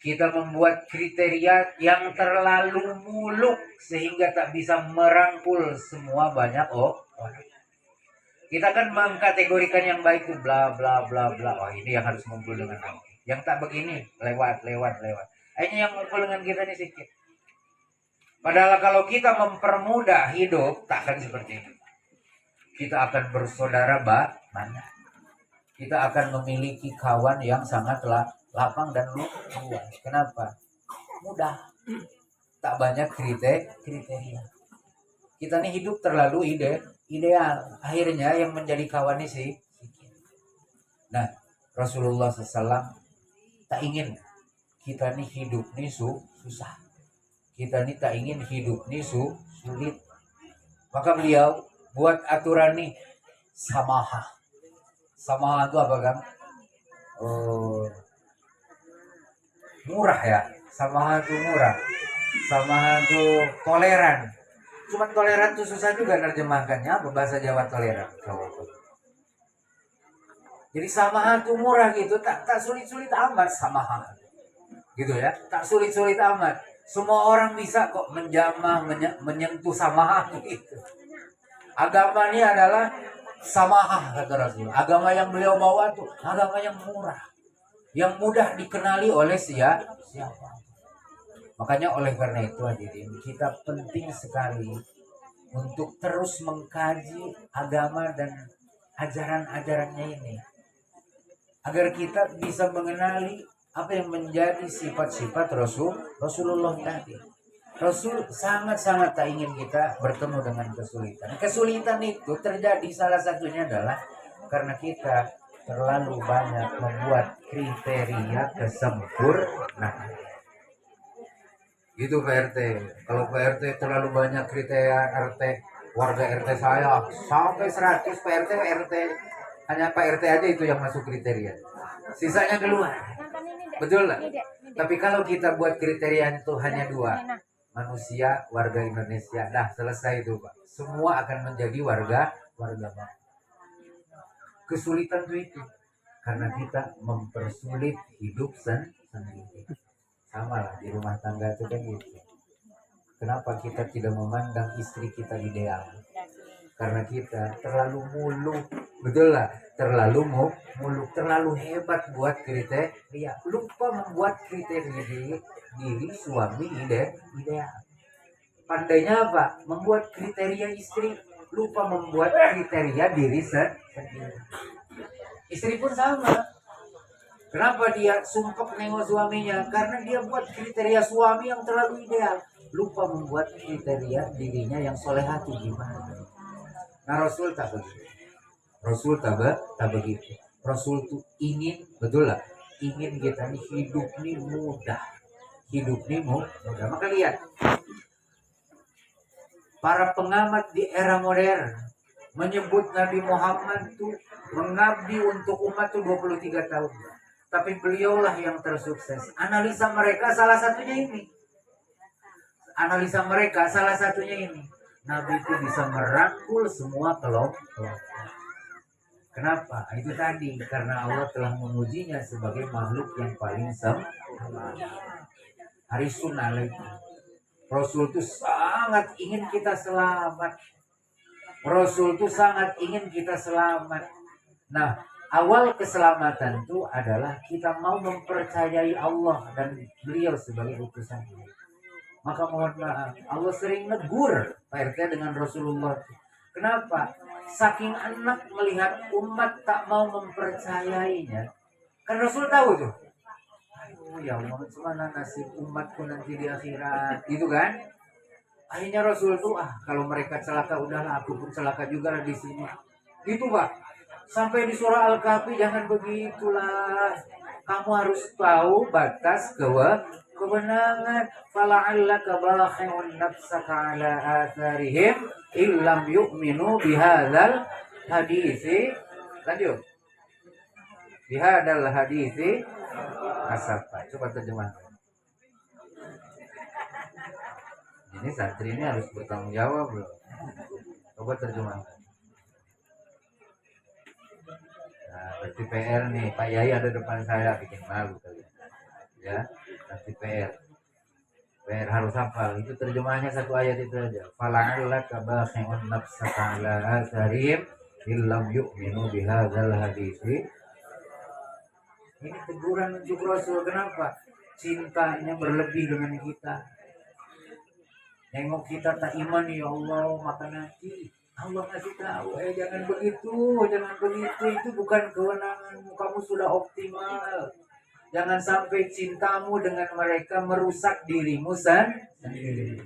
Speaker 5: Kita membuat kriteria yang terlalu muluk sehingga tak bisa merangkul semua banyak orang. Kita kan mengkategorikan yang baik itu bla bla bla bla. Oh ini yang harus ngumpul dengan aku. Yang tak begini lewat. Akhirnya yang ngumpul dengan kita ini sedikit. Padahal kalau kita mempermudah hidup tak akan seperti ini. Kita akan bersaudara banyak. Kita akan memiliki kawan yang sangat lapang dan luas. Kenapa? Mudah. Tak banyak kriteria. Kita nih hidup terlalu ideal. Akhirnya yang menjadi kawan ini sih. Nah, Rasulullah SAW tak ingin kita nih hidup nih susah. Kita nih tak ingin hidup nih sulit. Maka beliau buat aturan nih samaha. Samaha itu apa kan? Murah ya. Samaha itu murah. Samaha itu toleran. Cuman toleran itu susah juga nerjemahkannya. Bahasa Jawa toleran. Jadi samaha itu murah gitu. Tak sulit-sulit amat samaha. Gitu ya. Tak sulit-sulit amat. Semua orang bisa kok menjamah, menyentuh samaha gitu. Agama ini adalah samaha kata Rasul. Agama yang beliau bawa tuh agama yang murah. Yang mudah dikenali oleh siapa. Makanya oleh karena itu hadirin, kita penting sekali untuk terus mengkaji agama dan ajaran-ajarannya ini. Agar kita bisa mengenali apa yang menjadi sifat-sifat Rasulullah tadi. Rasul sangat-sangat tak ingin kita bertemu dengan kesulitan. Kesulitan itu terjadi salah satunya adalah karena kita terlalu banyak membuat kriteria kesempurnaan. Gitu Pak RT. Kalau Pak RT terlalu banyak kriteria RT, warga RT saya sampai 100 Pak RT, hanya Pak RT aja itu yang masuk kriteria. Sisanya keluar. Betul lah. Tapi kalau kita buat kriteria itu hanya 2, manusia, warga Indonesia, dah selesai itu Pak. Semua akan menjadi warga Pak. Kesulitan itu karena kita mempersulit hidup sendiri. Sama lah di rumah tangga itu kan gitu. Kenapa kita tidak memandang istri kita ideal? Karena kita terlalu muluk, betul lah, terlalu muluk, terlalu hebat buat kriteria, lupa membuat kriteria diri suami ideal. Pandainya apa? Membuat kriteria istri, lupa membuat kriteria diri sendiri. Istri pun sama. Kenapa dia sumpek nengok suaminya? Karena dia buat kriteria suami yang terlalu ideal, lupa membuat kriteria dirinya yang soleh hati gimana. Nah Rasul tak begitu. Rasul tak begitu. Rasul tuh ingin, betul lah, ingin kita nih hidup nih mudah. Hidup nih mudah. Maka lihat, para pengamat di era modern menyebut Nabi Muhammad tuh mengabdi untuk umat tuh 23 tahun. Tapi beliaulah yang tersukses. Analisa mereka salah satunya ini. Nabi itu bisa merangkul semua kelompok. Kenapa? Itu tadi karena Allah telah memujinya sebagai makhluk yang paling sempurna. Hari sunnah itu. Rasul itu sangat ingin kita selamat. Nah, awal keselamatan itu adalah kita mau mempercayai Allah dan beliau sebagai utusannya. Maka mohon maaf, Allah sering negur Pak RT dengan Rasulullah. Kenapa? Saking enak melihat umat tak mau mempercayainya. Kan Rasul tahu tuh. Aduh ya Allah, gimana nasib umatku nanti di akhirat, gitu kan? Akhirnya Rasul tuh, kalau mereka celaka udahlah, aku pun celaka juga lah di sini. Gitu Pak. Sampai di surah Al-Kahfi jangan begitulah. Kamu harus tahu batas kebenangan. Fala'allaka bakhi'un nafsaka ala atharihim illam yu'minu bihadzal hadisi. Lanjut. Bihadzal hadisi asafa. Coba terjemahkan. Ini santri ini harus bertanggung jawab loh. Coba terjemahkan. Nah, berarti PR nih, Pak Yai ada depan saya, bikin malu kali. Ya, nanti PR harus hafal. Itu terjemahannya satu ayat itu aja. Fala'allaka bakhi'un nafsaka ala atharihim illam yu'minu bihadzal hadisi. Ini teguran untuk Rasul. Kenapa? Cintanya berlebih dengan kita. Nengok kita tak iman, ya Allah, maka nanti Allah ngasih tahu, jangan begitu, itu bukan kewenanganmu, kamu sudah optimal. Jangan sampai cintamu dengan mereka merusak dirimu sendiri.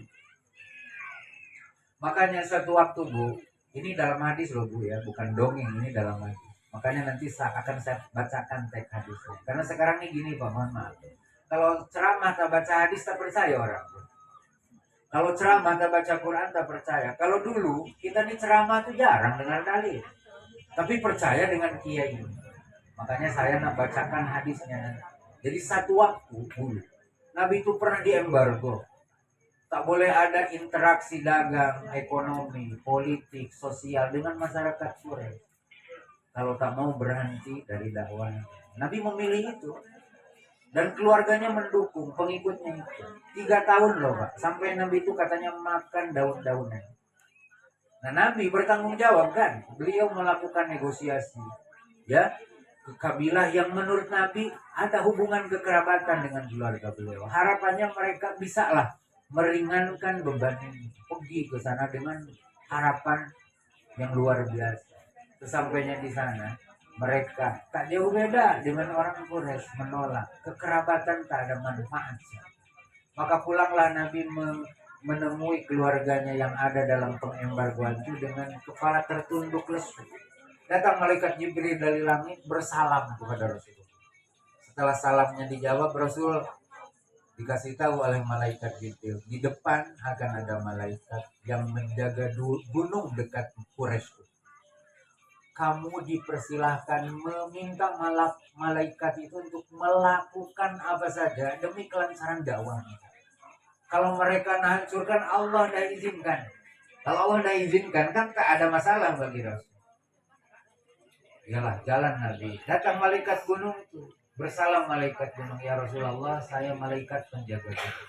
Speaker 5: Makanya suatu waktu Bu, ini dalam hadis loh Bu ya, bukan dongeng, ini dalam hadis. Makanya nanti akan saya bacakan teks hadisnya. Karena sekarang ini gini Pak, mohon maaf. Kalau ceramah tak baca hadis tak percaya orang. Kalau ceramah tak baca Quran tak percaya. Kalau dulu kita nih ceramah tuh jarang dengar dalil, tapi percaya dengan kiai. Makanya saya nak bacakan hadisnya. Jadi satu waktu dulu Nabi itu pernah diembargo. Tak boleh ada interaksi dagang, ekonomi, politik, sosial dengan masyarakat Quraisy. Kalau tak mau berhenti dari dakwah. Nabi memilih itu. Dan keluarganya mendukung, pengikutnya itu. 3 tahun loh Pak. Sampai Nabi itu katanya makan daun-daunan. Nah Nabi bertanggung jawab kan. Beliau melakukan negosiasi. Ya. Ke kabilah yang menurut Nabi ada hubungan kekerabatan dengan keluarga beliau. Harapannya mereka bisalah meringankan beban ini. Pergi ke sana dengan harapan yang luar biasa. Sesampainya di sana, mereka tak jauh beda dengan orang Quraisy, menolak. Kekerabatan tak ada manfaatnya. Maka pulanglah Nabi menemui keluarganya yang ada dalam pengembargoan itu dengan kepala tertunduk lesu. Datang malaikat Jibril dari langit bersalam kepada Rasulullah. Setelah salamnya dijawab, Rasul dikasih tahu oleh malaikat Jibril, di depan akan ada malaikat yang menjaga gunung dekat Quraisy. Kamu dipersilahkan meminta malaikat itu untuk melakukan apa saja demi kelancaran dakwah. Kalau mereka hancurkan, Allah dah izinkan. Kalau Allah dah izinkan kan tak ada masalah bagi Rasul. Yalah, jalan Nabi. Datang malaikat gunung itu. Bersalam malaikat gunung, ya Rasulullah, saya malaikat penjaga gunung.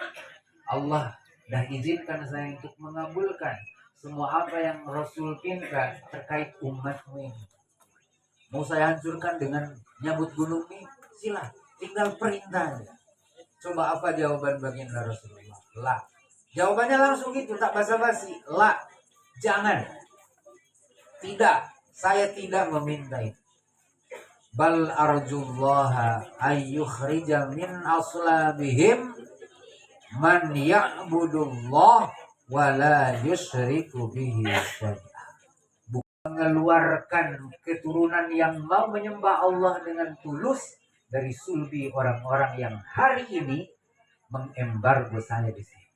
Speaker 5: Allah dah izinkan saya untuk mengabulkan semua apa yang Rasul pinta terkait umatmu ini. Mau saya hancurkan dengan nyabut gunung ini, sila, tinggal perintah. Coba apa jawaban baginda Rasulullah? La. Jawabannya langsung gitu, tak basa-basi. La, jangan. Tidak. Saya tidak meminta itu. Bal arjullaha ayyukhrija min aslabihim man ya'budullah wa la yusyriku bihi syai'an. mengeluarkan keturunan yang mau menyembah Allah dengan tulus dari sulbi orang-orang yang hari ini mengembargo saya di sini.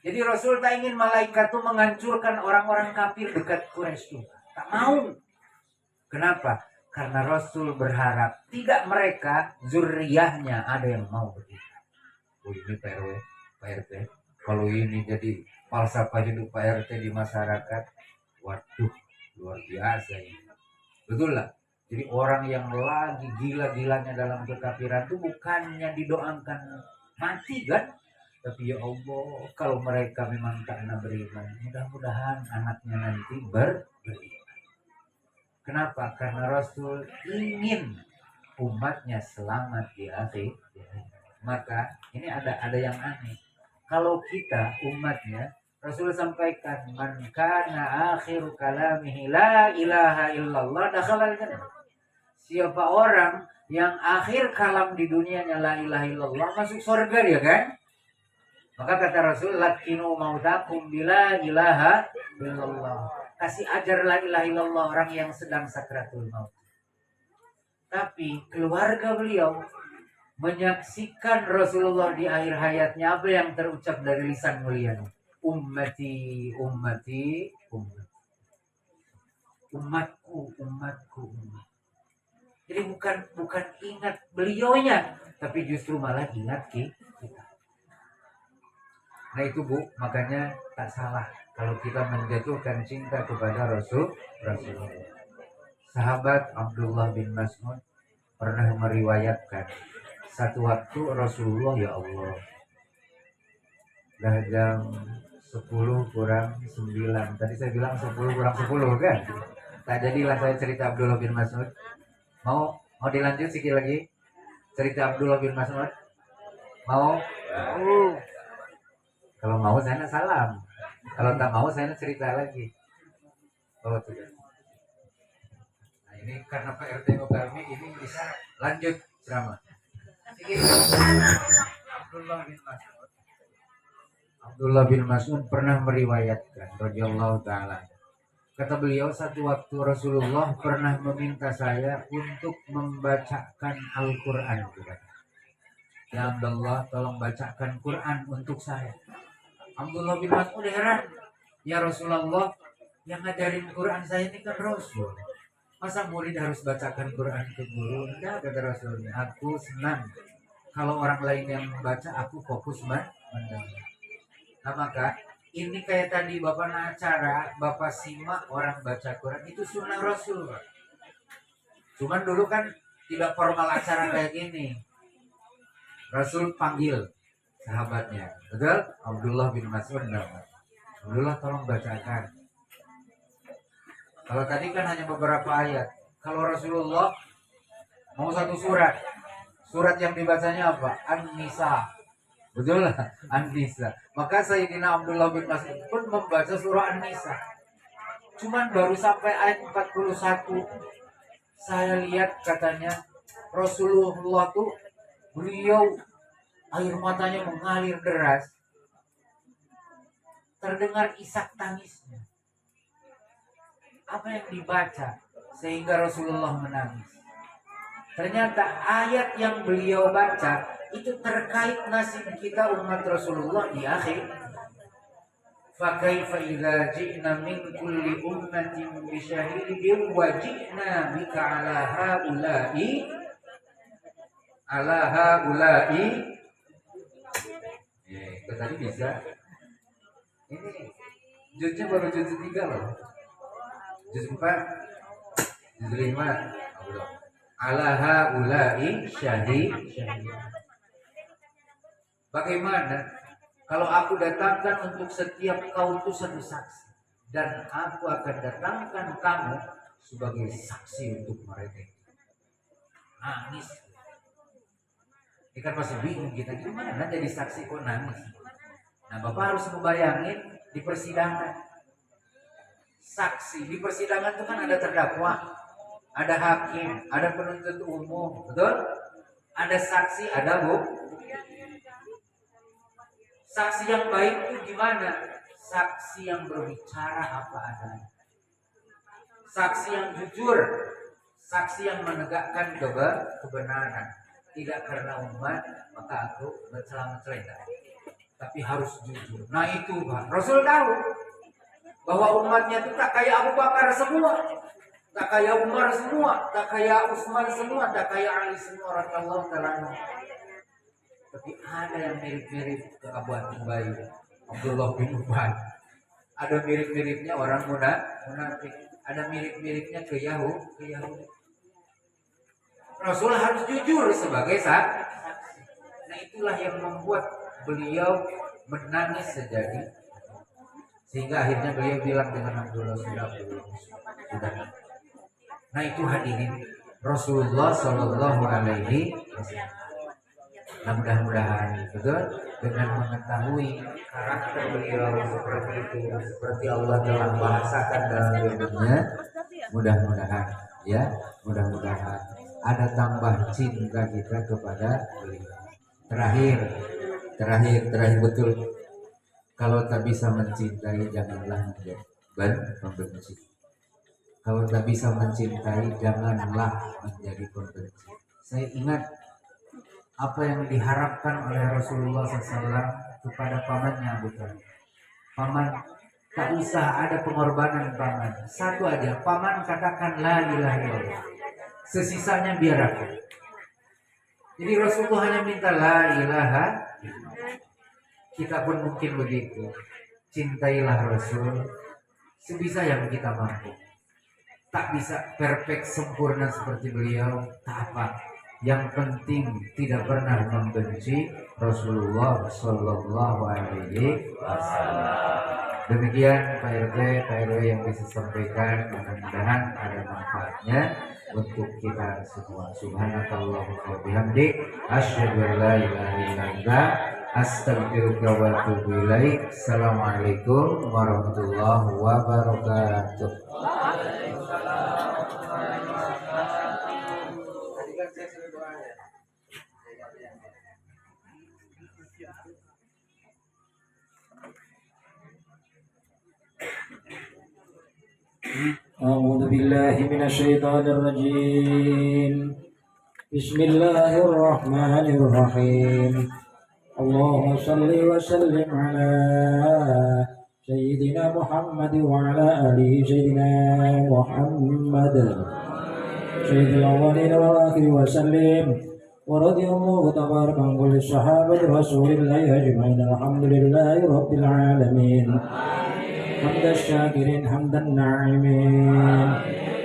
Speaker 5: Jadi Rasul tak ingin malaikat itu menghancurkan orang-orang kafir dekat Quraisy itu. Tak mau. Kenapa? Karena Rasul berharap tidak mereka zuriyahnya ada yang mau beriman. Oh ini Pak RW, Pak RT. Kalau ini jadi falsafah hidup Pak RT di masyarakat, waduh luar biasa ini. Betul lah. Jadi orang yang lagi gila-gilanya dalam kekafiran itu bukannya didoakan mati kan? Tapi ya Allah, kalau mereka memang karena beriman, mudah-mudahan anaknya nanti beriman. Kenapa? Karena Rasul ingin umatnya selamat di akhir. Maka ini ada yang aneh. Kalau kita umatnya, Rasul sampaikan, man kana akhir kalamihi la ilaha illallah dakhalal jannah. Siapa orang yang akhir kalam di dunianya la ilaha illallah, masuk surga dia kan? Maka kata Rasul, lakinu mautakum bila ilaha illallah. Kasih ajar la ilaha illallah orang yang sedang sakratul maut. Tapi keluarga beliau menyaksikan Rasulullah di akhir hayatnya, apa yang terucap dari lisan mulianya? Ummati, ummati, ummati. Umatku, umatku, umat. Jadi bukan ingat beliaunya, tapi justru malah ingat kita. Nah itu Bu, makanya tak salah kalau kita menjatuhkan cinta kepada Rasulullah. Sahabat Abdullah bin Mas'ud pernah meriwayatkan, satu waktu Rasulullah, ya Allah, dah jam 10 kurang 9. Tadi saya bilang 10 kurang 10 kan? Tak jadilah saya cerita Abdullah bin Mas'ud. Mau dilanjut sedikit lagi cerita Abdullah bin Mas'ud? Mau? Kalau mau saya nak salam. Kalau tak mau saya nak cerita lagi. Oh tidak. Nah ini karena Pak RT Okarmi ini bisa lanjut ceramah. Abdullah bin Mas'ud pernah meriwayatkan radhiyallahu taala. Kata beliau, satu waktu Rasulullah pernah meminta saya untuk membacakan Al-Qur'an kepada. Ya Abdullah, tolong bacakan Quran untuk saya. Abdullah bin Mas'ud heran. Ya Rasulullah, yang ngajarin Quran saya ini kan Rasul. Masa murid harus bacakan Quran ke guru? Enggak, kata Rasulnya. Aku senang kalau orang lain yang membaca, aku fokus mendengar. Nah maka ini kayak tadi Bapak acara, Bapak simak orang baca Quran, itu sunnah Rasul. Cuman dulu kan tidak formal acara kayak gini. Rasul panggil sahabatnya, betul? Abdullah bin Mas'ud. Abdullah tolong bacakan. Kalau tadi kan hanya beberapa ayat. Kalau Rasulullah mau satu surat yang dibacanya apa? An-Nisa. Betul lah, An-Nisa. Maka Sayyidina Abdullah bin Mas'ud pun membaca surah An-Nisa. Cuman baru sampai ayat 41 saya lihat katanya Rasulullah tuh beliau air matanya mengalir deras, terdengar isak tangisnya. Apa yang dibaca sehingga Rasulullah menangis? Ternyata ayat yang beliau baca itu terkait nasib kita umat Rasulullah di akhir. فَكَيْفَ إِذَا جِئْنَا مِنْ كُلِّ أُمَّةٍ بِشَهِيدٍ وَجِئْنَا بِكَ عَلَى هَؤُلَاءِ. Itu tadi bisa. Ini juznya baru juz 3 loh. Juz 4, juz 5. Ala haula'i syahid. Bagaimana kalau aku datangkan untuk setiap kaum itu satu saksi, dan aku akan datangkan kamu sebagai saksi untuk mereka? Nangis. Ini kan masih bingung kita, gimana jadi saksi kok nangis? Nah Bapak harus membayangin di persidangan. Saksi di persidangan itu kan ada terdakwa, ada hakim, ada penuntut umum, betul? Ada saksi, ada bukti. Saksi yang baik itu gimana? Saksi yang berbicara apa adanya. saksi yang jujur, saksi yang menegakkan kebenaran, tidak karena umat maka aku mencela-mencela, tapi harus jujur. Nah itu Pak, Rasul tahu bahwa umatnya itu tak kayak Abu Bakar semua, tak kayak Umar semua, tak kayak Utsman semua, tak kayak Ali semua radhiyallahu ta'ala. Tapi ada yang mirip-mirip ke Abu Bayu, Abdullah bin Ubay. Ada mirip-miripnya orang munafik, ada mirip-miripnya ke Yahudi. Rasul harus jujur sebagai saksi. Nah itulah yang membuat beliau menangis sejadi, sehingga akhirnya beliau bilang dengan Abdullah sudah. Nah itu hadirin Rasulullah Shallallahu Alaihi Wasallam. Nah mudah-mudahan betul dengan mengetahui karakter beliau seperti itu, seperti Allah telah bahasakan dalam ilmunya, mudah-mudahan ada tambah cinta kita kepada beliau. Terakhir betul, kalau tak bisa mencintai janganlah membenci. Kalau tak bisa mencintai janganlah menjadi pembenci. Saya ingat apa yang diharapkan oleh Rasulullah SAW kepada pamannya Abu Thalib. Paman, tak usah ada pengorbanan paman. Satu aja, paman katakan la ilaha illallah. Sesisanya biar aku. Jadi Rasulullah hanya minta la ilaha. Kita pun mungkin begitu. Cintailah Rasul sebisa yang kita mampu. Tak bisa perfect sempurna seperti beliau, tak apa. Yang penting tidak pernah membenci Rasulullah Shallallahu Alaihi Wasallam. Demikian Pak RT, Pak RW yang bisa sampaikan, mudah-mudahan ada manfaatnya untuk kita semua. Subhanakallahumma wa bihamdik, asyhadu an la ilaha illa anta, astaghfiruka wa atubu ilaik. Assalamualaikum warahmatullahi wabarakatuh.
Speaker 4: أعوذ بالله من الشيطان الرجيم. بسم الله الرحمن الرحيم. اللهم صل وسلم على سيدنا محمد وعلى آله سيدنا محمد سيد الأولين والآخرين وسلم. ورضي الله تبارك عن كل الصحابة رسول الله أجمعين. الحمد لله رب العالمين. حمد الشاكرين حمد الناعمين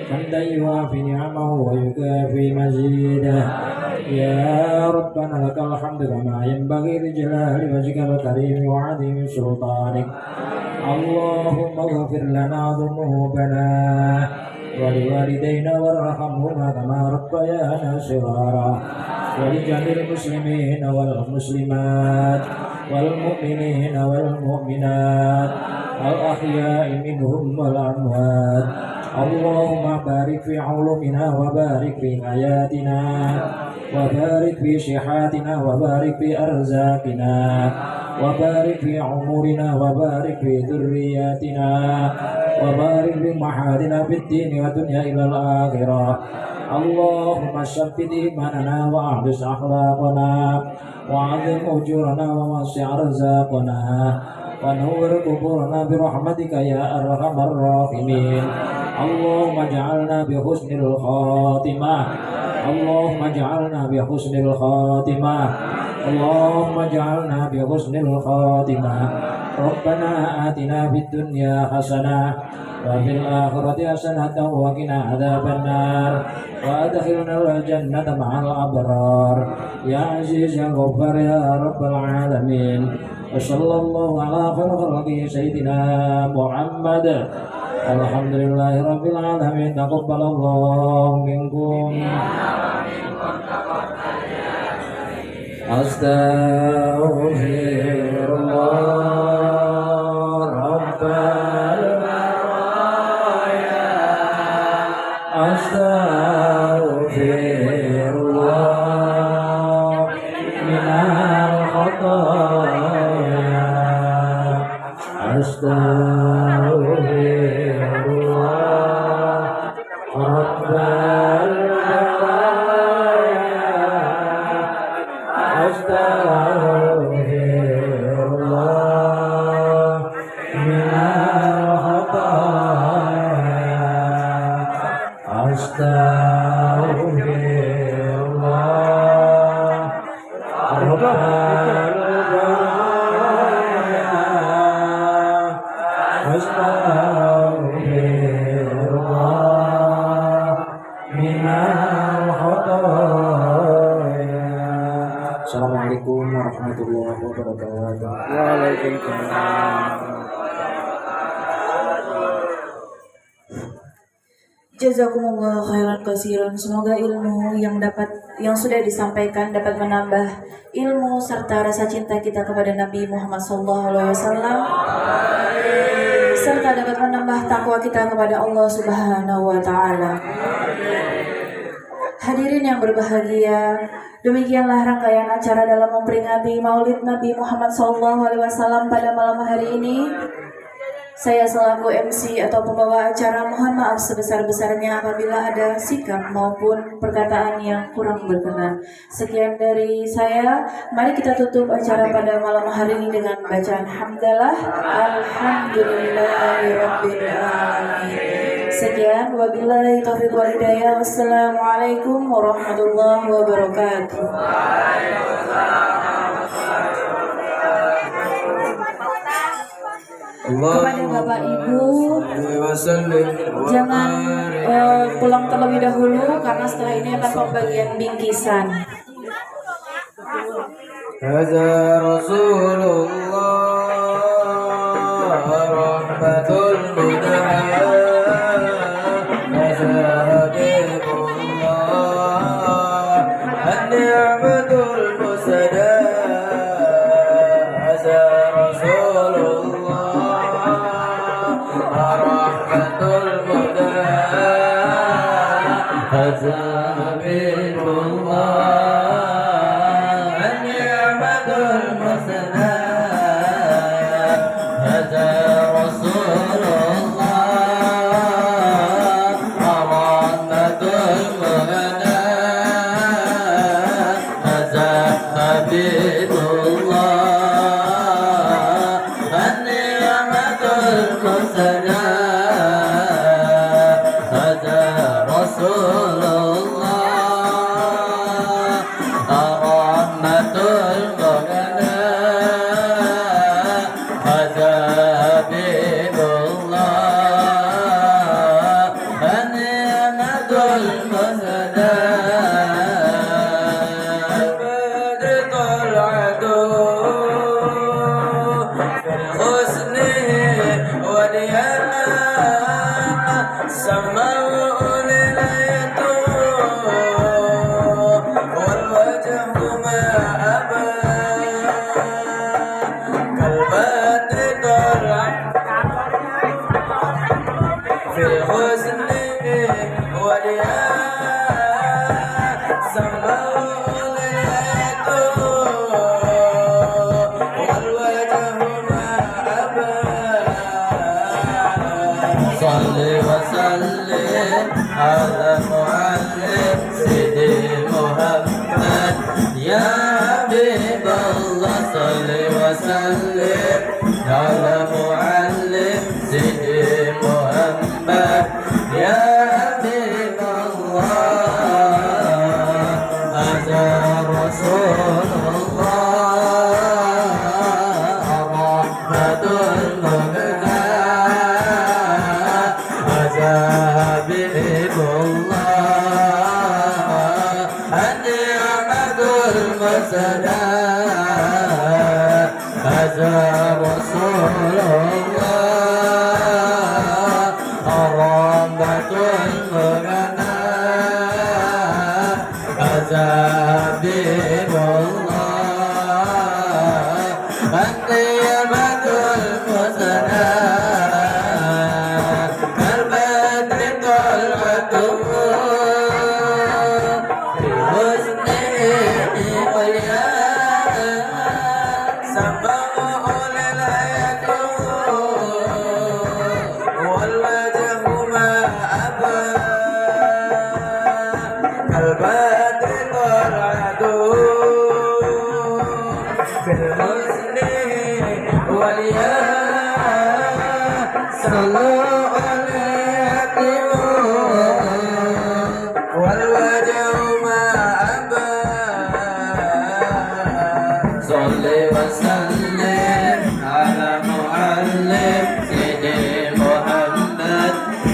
Speaker 4: حمدا يوافي نعمه ويكافي مزيده. يا ربنا لك الحمد كما ينبغي لجلال وجهك الكريم وعظيم سلطانك. اللهم اغفر لنا ذنوبنا ولوالدينا وارحمهما كما ربيانا صغارا. ولجميع المسلمين والمسلمات والمؤمنين والمؤمنات الأحياء منهم والأموات. اللهم بارك في علومنا وبارك في حياتنا وبارك في صحاتنا وبارك في أرزاقنا وبارك في عمرنا وبارك في ذرياتنا وبارك في محادنا في الدين والدنيا إلى الآخرة. اللهم ثبت إيماننا وأحدث أخلاقنا وعظم أجورنا ووسع رزاقنا ونور قبورنا برحمتك يا أرحم الراحمين. اللهم اجعلنا بحسن الخاتمة. اللهم اجعلنا بحسن الخاتمة. اللهم اجعلنا بحسن الخاتمة. ربنا آتنا في الدنيا حسنة وفي الآخرة حسنة وقنا عذاب النار وأدخلنا الجنة مع الأبرار يا عزيز يا غفار يا رب العالمين. وصلى الله على خير خلقه سيدنا محمد. الحمد لله رب العالمين. تقبل الله منكم. أستغفر الله رب البرايا. أستغفر الله من الخطايا. أستغفر الله minal khotoya. Assalamualaikum warahmatullahi wabarakatuh.
Speaker 3: Waalaikumsalam.
Speaker 2: Jazakumullah khairan katsiran. Semoga ilmu yang sudah disampaikan dapat menambah ilmu serta rasa cinta kita kepada Nabi Muhammad SAW, serta dapat menambah takwa kita kepada Allah Subhanahu wa taala. Hadirin yang berbahagia, demikianlah rangkaian acara dalam memperingati Maulid Nabi Muhammad SAW pada malam hari ini. Saya selaku MC atau pembawa acara mohon maaf sebesar-besarnya apabila ada sikap maupun perkataan yang kurang berkenan. Sekian dari saya. Mari kita tutup acara pada malam hari ini dengan bacaan hamdalah. Alhamdulillahirabbil alamin. Sekian, wabillahi taufiq wal hidayah. Wassalamualaikum warahmatullahi wabarakatuh. Kepada Bapak Ibu, jangan pulang terlebih dahulu karena setelah ini akan pembagian bingkisan.
Speaker 5: Hadza Rasulullah rahmatul mudahha. Hadza Habibullah an-ni'matul musada. Hadza Rasulullah rahmatul mudahha. Hadza Habibullah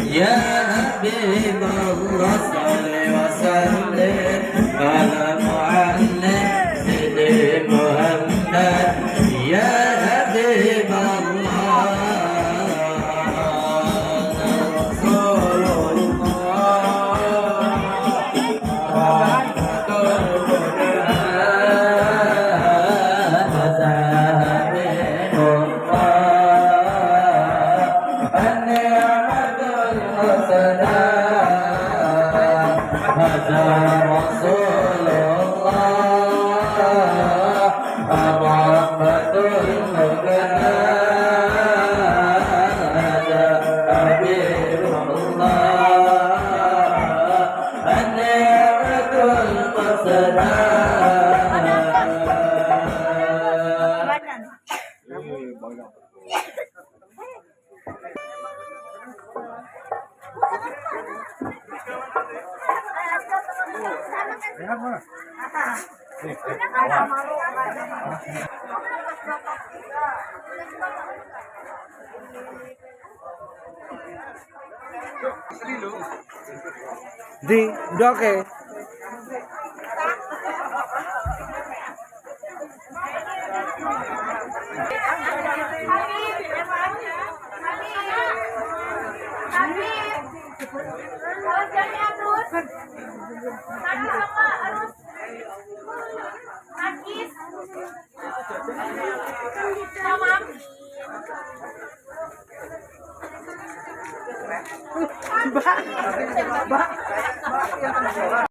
Speaker 3: Ya Habibullah
Speaker 5: وسلم على محمد سيدي محمد يا حبيب الله رسول الله رحمة القرآن زاهد الله النعمة الحسنى هذا رسول الله الرحمة المكنى هذا حبيب الله النعمة الحسنى
Speaker 3: Di, udah oke.
Speaker 6: Mbak,